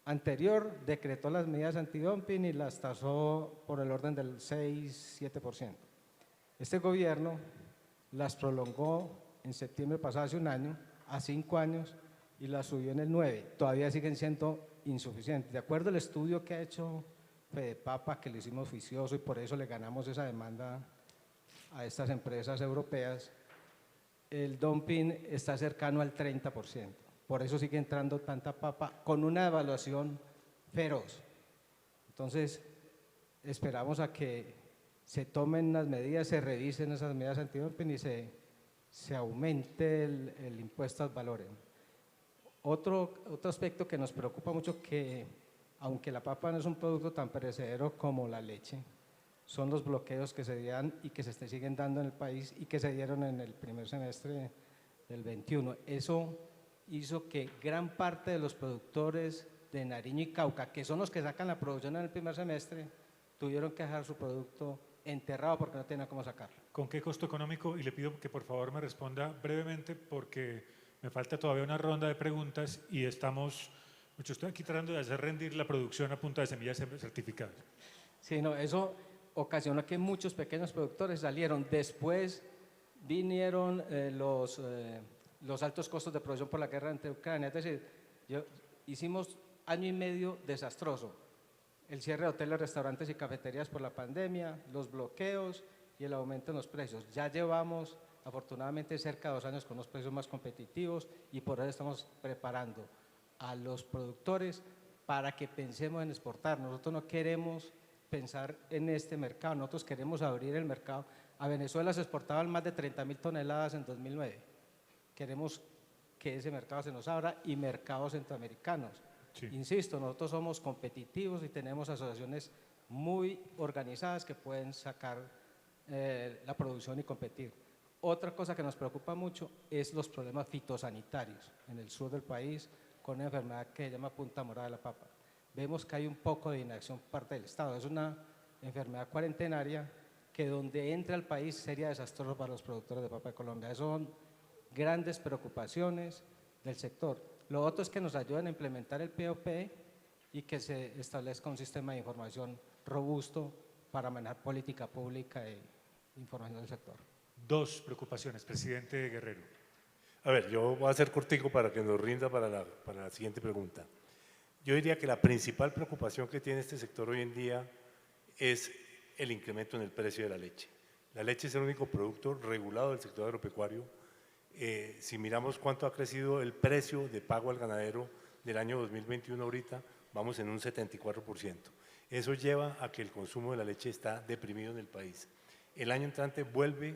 Speaker 3: anterior decretó las medidas antidumping y las tasó por el orden del 6-7%. Este gobierno las prolongó en septiembre pasado, hace un año, a 5 años y las subió en el 9%. Todavía siguen siendo insuficientes. De acuerdo al estudio que ha hecho Fedepapa, que lo hicimos juicioso y por eso le ganamos esa demanda a estas empresas europeas, el dumping está cercano al 30%. Por eso sigue entrando tanta papa con una devaluación feroz. Entonces, esperamos a que se tomen las medidas, se revisen esas medidas antidumping y se aumente el impuesto al valor. Otro aspecto que nos preocupa mucho, que aunque la papa no es un producto tan perecedero como la leche, son los bloqueos que se dan y que se siguen dando en el país y que se dieron en el primer semestre del 21. Eso hizo que gran parte de los productores de Nariño y Cauca, que son los que sacan la producción en el primer semestre, tuvieron que dejar su producto enterrado porque no tenían cómo sacarlo.
Speaker 2: ¿Con qué costo económico? Y le pido que por favor me responda brevemente porque me falta todavía una ronda de preguntas y yo estoy aquí tratando de hacer rendir la producción a punta de semillas certificadas.
Speaker 3: Sí, no, eso ocasionó que muchos pequeños productores salieron. Después vinieron los altos costos de producción por la guerra entre Ucrania. Es decir, hicimos año y medio desastroso. El cierre de hoteles, restaurantes y cafeterías por la pandemia, los bloqueos y el aumento en los precios. Ya llevamos afortunadamente cerca de 2 años con los precios más competitivos y por eso estamos preparando a los productores para que pensemos en exportar. Nosotros no queremos pensar en este mercado, nosotros queremos abrir el mercado. A Venezuela se exportaban más de 30.000 toneladas en 2009. Queremos que ese mercado se nos abra y mercados centroamericanos. Sí. Insisto, nosotros somos competitivos y tenemos asociaciones muy organizadas que pueden sacar la producción y competir. Otra cosa que nos preocupa mucho es los problemas fitosanitarios en el sur del país con una enfermedad que se llama punta morada de la papa. Vemos que hay un poco de inacción por parte del Estado. Es una enfermedad cuarentenaria que donde entra al país sería desastroso para los productores de papa de Colombia. Esas son grandes preocupaciones del sector. Lo otro es que nos ayuden a implementar el POP y que se establezca un sistema de información robusto para manejar política pública e información del sector.
Speaker 2: Dos preocupaciones, presidente Guerrero.
Speaker 5: A ver, yo voy a ser cortico para que nos rinda para la siguiente pregunta. Yo diría que la principal preocupación que tiene este sector hoy en día es el incremento en el precio de la leche. La leche es el único producto regulado del sector agropecuario. Si miramos cuánto ha crecido el precio de pago al ganadero del año 2021 ahorita, vamos en un 74%. Eso lleva a que el consumo de la leche está deprimido en el país. El año entrante vuelve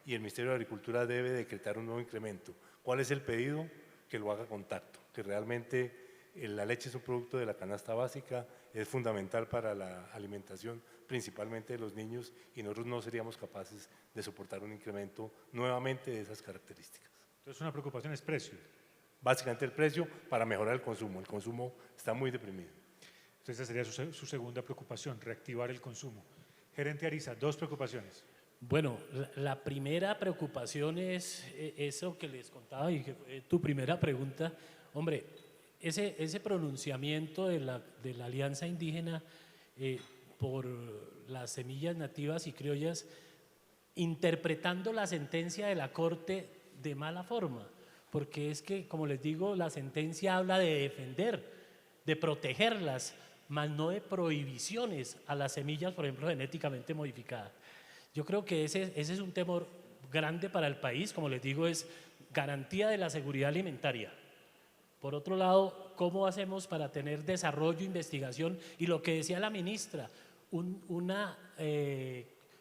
Speaker 5: y el Ministerio de Agricultura debe decretar un nuevo incremento. ¿Cuál es el pedido? Que lo haga con tacto, que realmente la leche es un producto de la canasta básica, es fundamental para la alimentación, principalmente de los niños, y nosotros no seríamos capaces de soportar un incremento nuevamente de esas características.
Speaker 2: Entonces, una preocupación es precio.
Speaker 5: Básicamente el precio para mejorar el consumo está muy deprimido.
Speaker 2: Entonces, esa sería su segunda preocupación, reactivar el consumo. Gerente Ariza, dos preocupaciones.
Speaker 4: Bueno, la primera preocupación es eso que les contaba y que fue tu primera pregunta. Hombre, ese pronunciamiento de la Alianza Indígena por las semillas nativas y criollas, interpretando la sentencia de la Corte de mala forma, porque es que, como les digo, la sentencia habla de defender, de protegerlas, mas no de prohibiciones a las semillas, por ejemplo, genéticamente modificadas. Yo creo que ese es un temor grande para el país, como les digo, es garantía de la seguridad alimentaria. Por otro lado, ¿cómo hacemos para tener desarrollo, investigación? Y lo que decía la ministra, una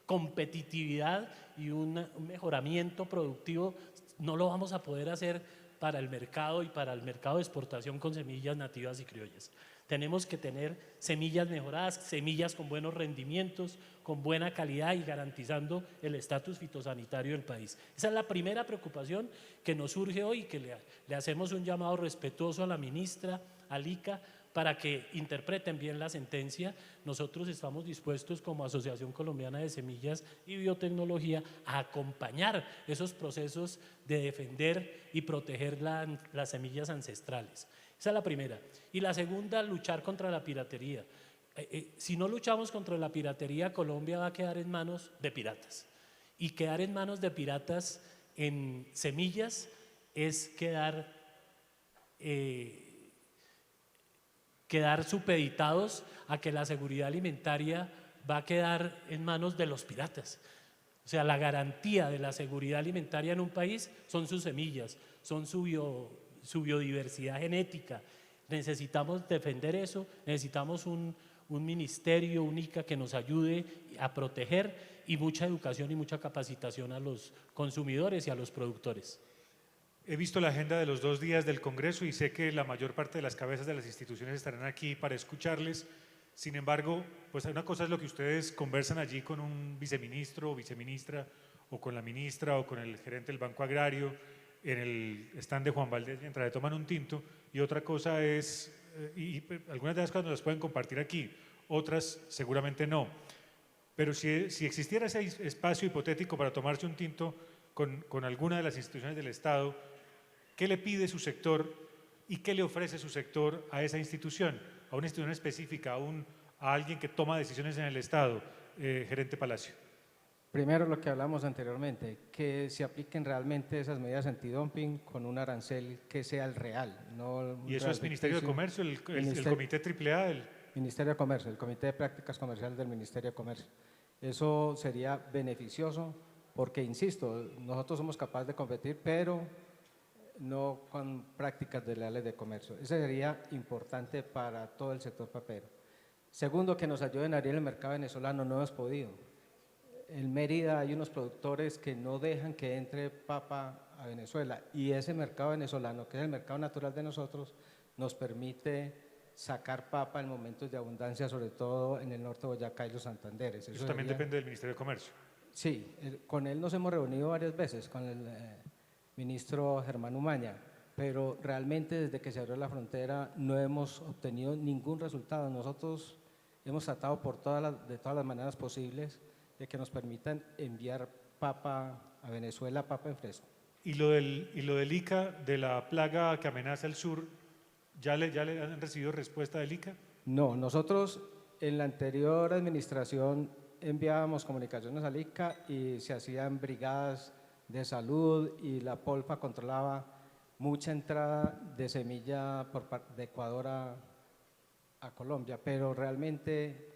Speaker 4: competitividad y un mejoramiento productivo, no lo vamos a poder hacer para el mercado y para el mercado de exportación con semillas nativas y criollas. Tenemos que tener semillas mejoradas, semillas con buenos rendimientos, con buena calidad y garantizando el estatus fitosanitario del país. Esa es la primera preocupación que nos surge hoy y que le hacemos un llamado respetuoso a la ministra, al ICA, para que interpreten bien la sentencia. Nosotros estamos dispuestos como Asociación Colombiana de Semillas y Biotecnología a acompañar esos procesos de defender y proteger las semillas ancestrales. Esa es la primera. Y la segunda, luchar contra la piratería. Si no luchamos contra la piratería, Colombia va a quedar en manos de piratas. Y quedar en manos de piratas en semillas es quedar supeditados a que la seguridad alimentaria va a quedar en manos de los piratas. O sea, la garantía de la seguridad alimentaria en un país son sus semillas, son su biodiversidad genética. Necesitamos defender eso, necesitamos un ministerio, un ICA que nos ayude a proteger, y mucha educación y mucha capacitación a los consumidores y a los productores.
Speaker 2: He visto la agenda de los 2 días del Congreso y sé que la mayor parte de las cabezas de las instituciones estarán aquí para escucharles. Sin embargo, pues una cosa es lo que ustedes conversan allí con un viceministro o viceministra, o con la ministra o con el gerente del Banco Agrario en el stand de Juan Valdez mientras le toman un tinto, y otra cosa es, y algunas de las cosas nos las pueden compartir aquí, otras seguramente no, pero si existiera ese espacio hipotético para tomarse un tinto con alguna de las instituciones del Estado, ¿qué le pide su sector y qué le ofrece su sector a esa institución, a una institución específica, a alguien que toma decisiones en el Estado? Gerente Palacio.
Speaker 3: Primero, lo que hablamos anteriormente, que se apliquen realmente esas medidas antidumping con un arancel que sea el real. No
Speaker 2: ¿Y eso es Ministerio de Comercio, el Comité AAA?
Speaker 3: Ministerio de Comercio, el Comité de Prácticas Comerciales del Ministerio de Comercio. Eso sería beneficioso porque, insisto, nosotros somos capaces de competir, pero no con prácticas desleales de comercio. Eso sería importante para todo el sector papero. Segundo, que nos ayuden a abrir el mercado venezolano, no hemos podido. En Mérida hay unos productores que no dejan que entre papa a Venezuela, y ese mercado venezolano, que es el mercado natural de nosotros, nos permite sacar papa en momentos de abundancia, sobre todo en el norte de Boyacá y los Santanderes.
Speaker 2: Eso también depende del Ministerio de Comercio.
Speaker 3: Sí, con él nos hemos reunido varias veces, con el ministro Germán Umaña, pero realmente desde que se abrió la frontera no hemos obtenido ningún resultado. Nosotros hemos tratado de todas las maneras posibles de que nos permitan enviar papa a Venezuela, papa en fresco.
Speaker 2: ¿Y lo del ICA, de la plaga que amenaza el sur, ¿Ya le han recibido respuesta del ICA?
Speaker 3: No, nosotros en la anterior administración enviábamos comunicaciones al ICA y se hacían brigadas de salud y la Polfa controlaba mucha entrada de semilla de Ecuador a Colombia, pero realmente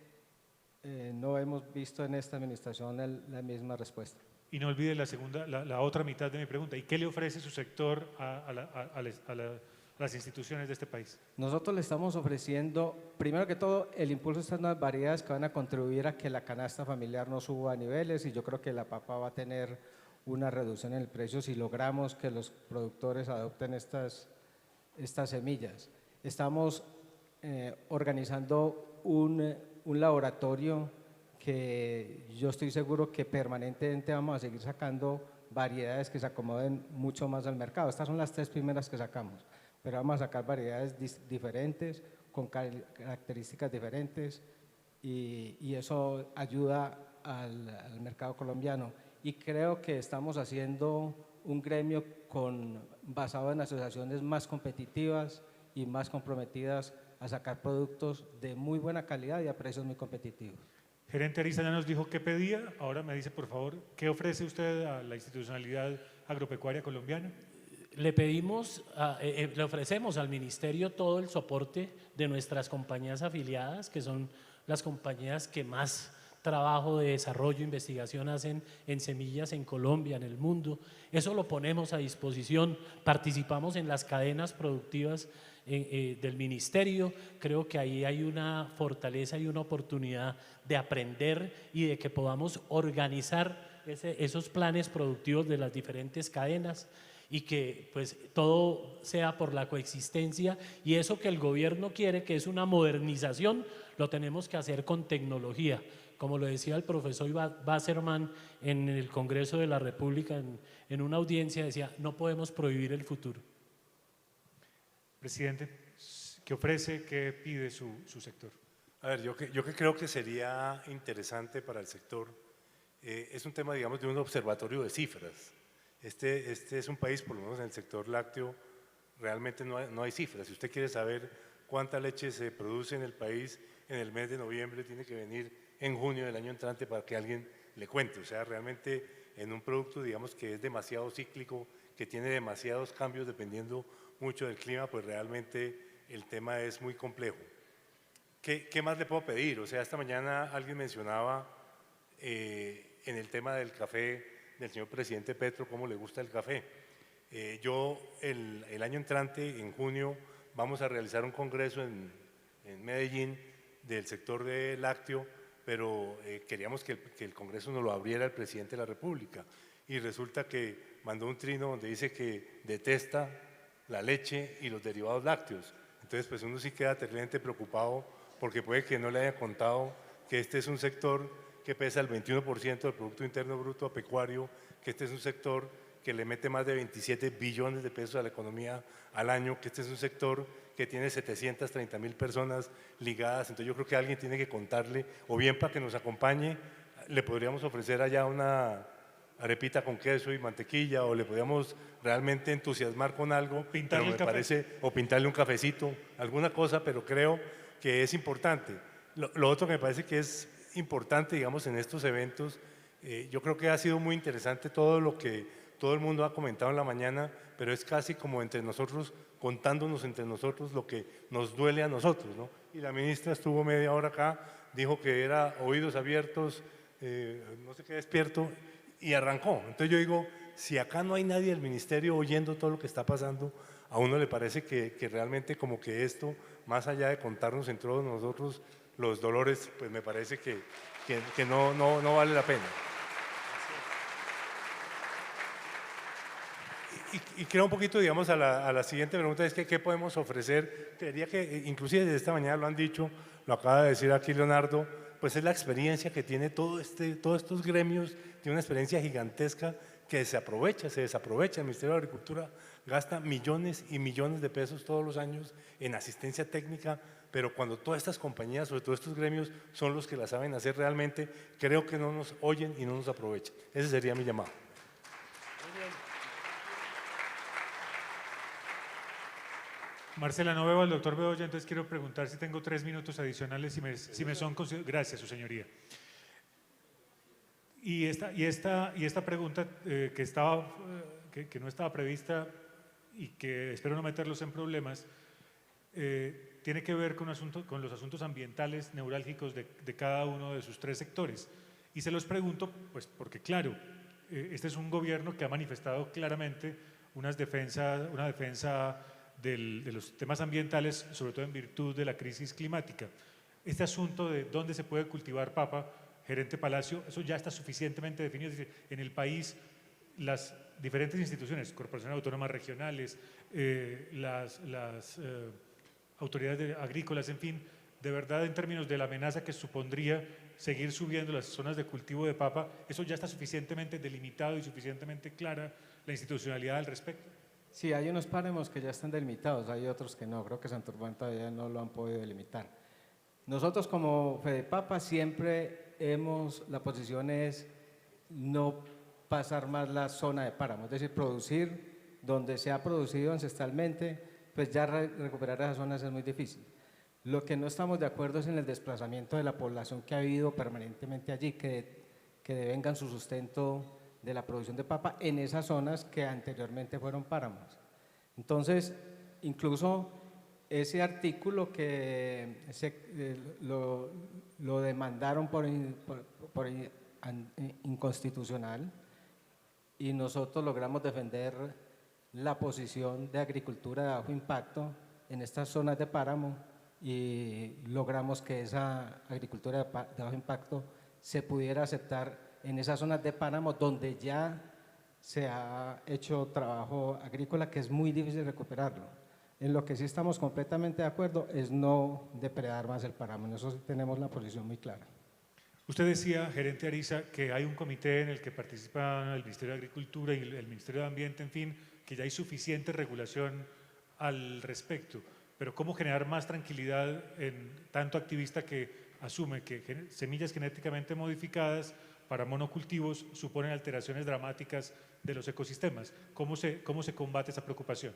Speaker 3: no hemos visto en esta administración la misma respuesta.
Speaker 2: Y no olvide la otra mitad de mi pregunta. ¿Y qué le ofrece su sector a las instituciones de este país?
Speaker 3: Nosotros le estamos ofreciendo, primero que todo, el impulso de estas nuevas variedades que van a contribuir a que la canasta familiar no suba a niveles, y yo creo que la papa va a tener una reducción en el precio si logramos que los productores adopten estas semillas. Estamos organizando un laboratorio que yo estoy seguro que permanentemente vamos a seguir sacando variedades que se acomoden mucho más al mercado. Estas son las 3 primeras que sacamos, pero vamos a sacar variedades diferentes, con características diferentes, y eso ayuda al mercado colombiano. Y creo que estamos haciendo un gremio basado en asociaciones más competitivas y más comprometidas a sacar productos de muy buena calidad y a precios muy competitivos.
Speaker 2: Gerente Ariza ya nos dijo qué pedía, ahora me dice por favor, ¿qué ofrece usted a la institucionalidad agropecuaria colombiana?
Speaker 4: Le ofrecemos al Ministerio todo el soporte de nuestras compañías afiliadas, que son las compañías que más trabajo de desarrollo e investigación hacen en semillas en Colombia, en el mundo. Eso lo ponemos a disposición, participamos en las cadenas productivas del ministerio. Creo que ahí hay una fortaleza y una oportunidad de aprender y de que podamos organizar esos planes productivos de las diferentes cadenas, y que pues todo sea por la coexistencia, y eso que el gobierno quiere, que es una modernización, lo tenemos que hacer con tecnología. Como lo decía el profesor Wasserman en el Congreso de la República, en una audiencia, decía, no podemos prohibir el futuro.
Speaker 2: Presidente, ¿qué ofrece, qué pide su sector?
Speaker 5: A ver, yo que creo que sería interesante para el sector, es un tema, digamos, de un observatorio de cifras. Este es un país, por lo menos en el sector lácteo, realmente no hay cifras. Si usted quiere saber cuánta leche se produce en el país en el mes de noviembre, tiene que venir en junio del año entrante para que alguien le cuente. O sea, realmente en un producto, digamos, que es demasiado cíclico, que tiene demasiados cambios dependiendo mucho del clima, pues realmente el tema es muy complejo. ¿Qué más le puedo pedir? O sea, esta mañana alguien mencionaba en el tema del café del señor presidente Petro, cómo le gusta el café. Yo el año entrante, en junio, vamos a realizar un congreso en Medellín del sector de lácteo, pero queríamos que el congreso nos lo abriera el presidente de la República, y resulta que mandó un trino donde dice que detesta la leche y los derivados lácteos. Entonces, pues uno sí queda terriblemente preocupado, porque puede que no le haya contado que este es un sector que pesa el 21% del Producto Interno Bruto pecuario, que este es un sector que le mete más de 27 billones de pesos a la economía al año, que este es un sector que tiene 730.000 personas ligadas. Entonces yo creo que alguien tiene que contarle, o bien para que nos acompañe, le podríamos ofrecer allá una arepita con queso y mantequilla, o le podríamos realmente entusiasmar con algo,
Speaker 2: pintarle
Speaker 5: pero me parece, o pintarle un cafecito, alguna cosa, pero creo que es importante. Lo otro que me parece que es importante, digamos, en estos eventos, yo creo que ha sido muy interesante todo lo que todo el mundo ha comentado en la mañana, pero es casi como entre nosotros, contándonos entre nosotros lo que nos duele a nosotros, ¿no? Y la ministra estuvo media hora acá, dijo que era oídos abiertos, no sé qué, despierto, y arrancó. Entonces yo digo, si acá no hay nadie del ministerio oyendo todo lo que está pasando, a uno le parece que realmente como que esto, más allá de contarnos entre todos nosotros los dolores, pues me parece que no vale la pena. Y creo un poquito, digamos, a la siguiente pregunta, es que ¿qué podemos ofrecer? Creería que, inclusive desde esta mañana lo han dicho, lo acaba de decir aquí Leonardo, pues es la experiencia que tiene todos estos gremios, tiene una experiencia gigantesca que se desaprovecha. El Ministerio de Agricultura gasta millones y millones de pesos todos los años en asistencia técnica, pero cuando todas estas compañías, sobre todo estos gremios, son los que la saben hacer realmente, creo que no nos oyen y no nos aprovechan. Ese sería mi llamado.
Speaker 2: Marcela, no veo al doctor Bedoya, entonces quiero preguntar si tengo 3 minutos adicionales, si me son gracias, su señoría. Y esta pregunta que no estaba prevista y que espero no meterlos en problemas, tiene que ver con los asuntos ambientales neurálgicos de cada uno de sus 3 sectores. Y se los pregunto, pues porque claro, este es un gobierno que ha manifestado claramente una defensa de los temas ambientales, sobre todo en virtud de la crisis climática. Este asunto de dónde se puede cultivar papa, gerente Palacio, eso ya está suficientemente definido. Es decir, en el país las diferentes instituciones, corporaciones autónomas regionales, las autoridades agrícolas, en fin, de verdad en términos de la amenaza que supondría seguir subiendo las zonas de cultivo de papa, eso ya está suficientemente delimitado y suficientemente clara la institucionalidad al respecto.
Speaker 3: Sí, hay unos páramos que ya están delimitados, hay otros que no, creo que Santurbán todavía no lo han podido delimitar. Nosotros como Fedepapa siempre la posición es no pasar más la zona de páramo, es decir, producir donde se ha producido ancestralmente, pues ya recuperar esas zonas es muy difícil. Lo que no estamos de acuerdo es en el desplazamiento de la población que ha habido permanentemente allí, que devengan su sustento de la producción de papa en esas zonas que anteriormente fueron páramos. Entonces, incluso ese artículo que lo demandaron por inconstitucional y nosotros logramos defender la posición de agricultura de bajo impacto en estas zonas de páramo y logramos que esa agricultura de bajo impacto se pudiera aceptar en esas zonas de páramo donde ya se ha hecho trabajo agrícola que es muy difícil recuperarlo. En lo que sí estamos completamente de acuerdo es no depredar más el páramo, en eso sí tenemos la posición muy clara.
Speaker 2: Usted decía, gerente Ariza, que hay un comité en el que participan el Ministerio de Agricultura y el Ministerio de Ambiente, en fin, que ya hay suficiente regulación al respecto. Pero ¿cómo generar más tranquilidad en tanto activista que asume que semillas genéticamente modificadas para monocultivos suponen alteraciones dramáticas de los ecosistemas? ¿Cómo se combate esa preocupación?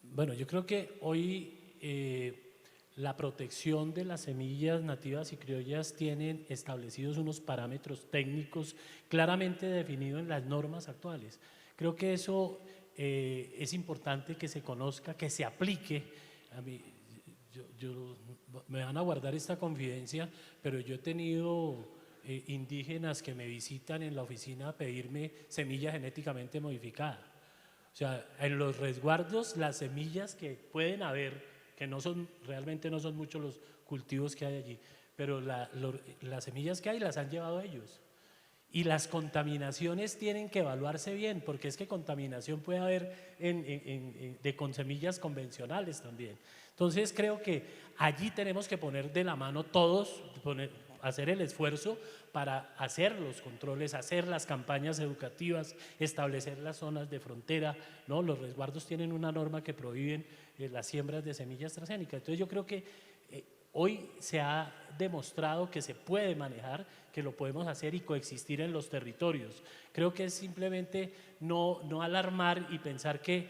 Speaker 4: Bueno, yo creo que hoy la protección de las semillas nativas y criollas tienen establecidos unos parámetros técnicos claramente definidos en las normas actuales. Creo que eso es importante que se conozca, que se aplique. A mí, me van a guardar esta confidencia, pero yo he tenido indígenas que me visitan en la oficina a pedirme semilla genéticamente modificada. O sea, en los resguardos las semillas que pueden haber, que realmente no son muchos los cultivos que hay allí, pero las semillas que hay las han llevado ellos. Y las contaminaciones tienen que evaluarse bien, porque es que contaminación puede haber con semillas convencionales también. Entonces creo que allí tenemos que poner de la mano todos, hacer el esfuerzo para hacer los controles, hacer las campañas educativas, establecer las zonas de frontera, ¿no? Los resguardos tienen una norma que prohíben las siembras de semillas transgénicas. Entonces yo creo que hoy se ha demostrado que se puede manejar, que lo podemos hacer y coexistir en los territorios. Creo que es simplemente no alarmar y pensar que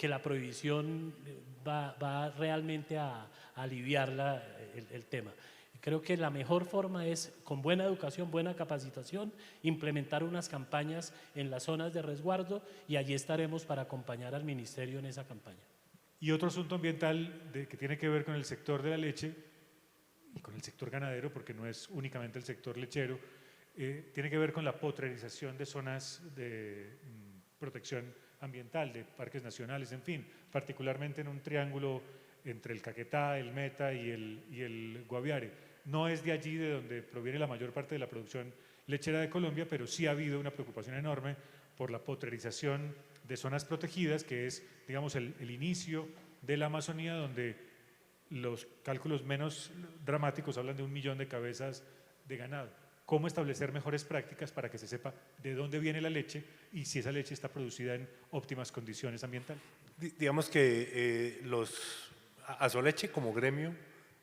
Speaker 4: la prohibición va realmente a aliviar el tema. Creo que la mejor forma es, con buena educación, buena capacitación, implementar unas campañas en las zonas de resguardo y allí estaremos para acompañar al Ministerio en esa campaña.
Speaker 2: Y otro asunto ambiental que tiene que ver con el sector de la leche y con el sector ganadero, porque no es únicamente el sector lechero, tiene que ver con la potrerización de zonas de protección ambiental, de parques nacionales, en fin, particularmente en un triángulo entre el Caquetá, el Meta y el Guaviare. No es de allí de donde proviene la mayor parte de la producción lechera de Colombia, pero sí ha habido una preocupación enorme por la potrerización de zonas protegidas, que es, digamos, el inicio de la Amazonía, donde los cálculos menos dramáticos hablan de 1 millón de cabezas de ganado. ¿Cómo establecer mejores prácticas para que se sepa de dónde viene la leche y si esa leche está producida en óptimas condiciones ambientales?
Speaker 5: Digamos que Asoleche como gremio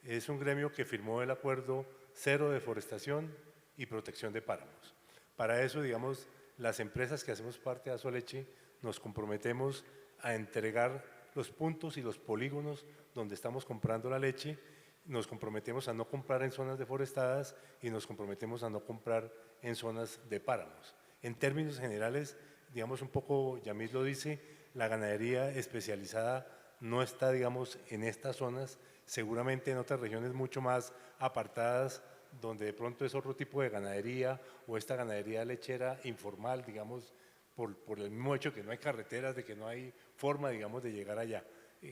Speaker 5: es un gremio que firmó el acuerdo cero deforestación y protección de páramos. Para eso, digamos, las empresas que hacemos parte de Asoleche nos comprometemos a entregar los puntos y los polígonos donde estamos comprando la leche, nos comprometemos a no comprar en zonas deforestadas y nos comprometemos a no comprar en zonas de páramos. En términos generales, digamos un poco, Yamil lo dice, la ganadería especializada no está, digamos, en estas zonas, seguramente en otras regiones mucho más apartadas, donde de pronto es otro tipo de ganadería o esta ganadería lechera informal, digamos, por el mismo hecho que no hay carreteras, de que no hay forma, digamos, de llegar allá.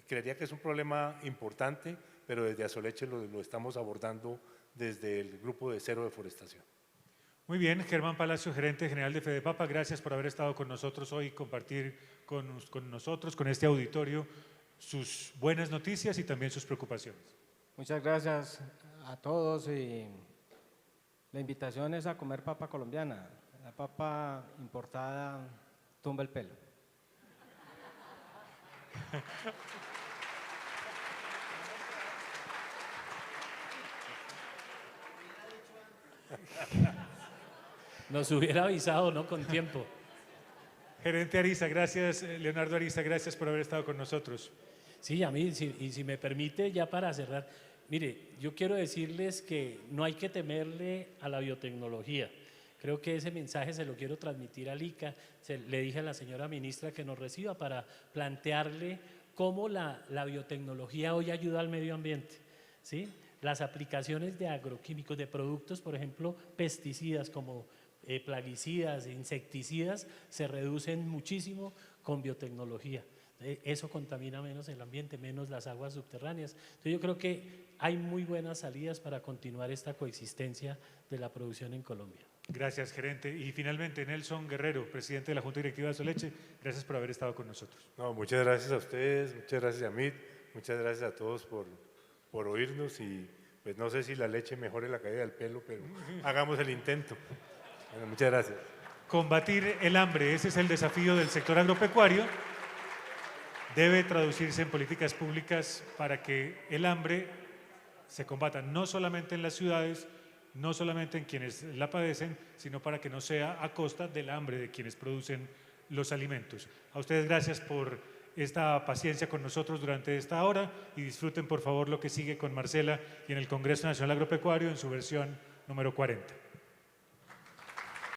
Speaker 5: Creería que es un problema importante, pero desde Asoleche lo estamos abordando desde el grupo de Cero Deforestación.
Speaker 2: Muy bien, Germán Palacio, gerente general de Fedepapa, gracias por haber estado con nosotros hoy, compartir con nosotros, con este auditorio, sus buenas noticias y también sus preocupaciones.
Speaker 3: Muchas gracias a todos y la invitación es a comer papa colombiana. La papa importada tumba el pelo.
Speaker 4: Nos hubiera avisado, ¿no? Con tiempo.
Speaker 2: Gerente Ariza, gracias, Leonardo Ariza, gracias por haber estado con nosotros.
Speaker 4: Sí, a mí, y si me permite, ya para cerrar, mire, yo quiero decirles que no hay que temerle a la biotecnología. Creo que ese mensaje se lo quiero transmitir al ICA. Le dije a la señora ministra que nos reciba para plantearle cómo la biotecnología hoy ayuda al medio ambiente, ¿sí? Las aplicaciones de agroquímicos, de productos, por ejemplo, pesticidas como plaguicidas, insecticidas, se reducen muchísimo con biotecnología. Eso contamina menos el ambiente, menos las aguas subterráneas. Entonces yo creo que hay muy buenas salidas para continuar esta coexistencia de la producción en Colombia.
Speaker 2: Gracias, gerente. Y finalmente, Nelson Guerrero, presidente de la Junta Directiva de Asoleche, gracias por haber estado con nosotros.
Speaker 5: No, muchas gracias a ustedes, muchas gracias a Amit, muchas gracias a todos por oírnos y pues no sé si la leche mejore la caída del pelo, pero hagamos el intento. Bueno, muchas gracias.
Speaker 2: Combatir el hambre, ese es el desafío del sector agropecuario. Debe traducirse en políticas públicas para que el hambre se combata no solamente en las ciudades, no solamente en quienes la padecen, sino para que no sea a costa del hambre de quienes producen los alimentos. A ustedes gracias por esta paciencia con nosotros durante esta hora y disfruten por favor lo que sigue con Marcela y en el Congreso Nacional Agropecuario en su versión número 40.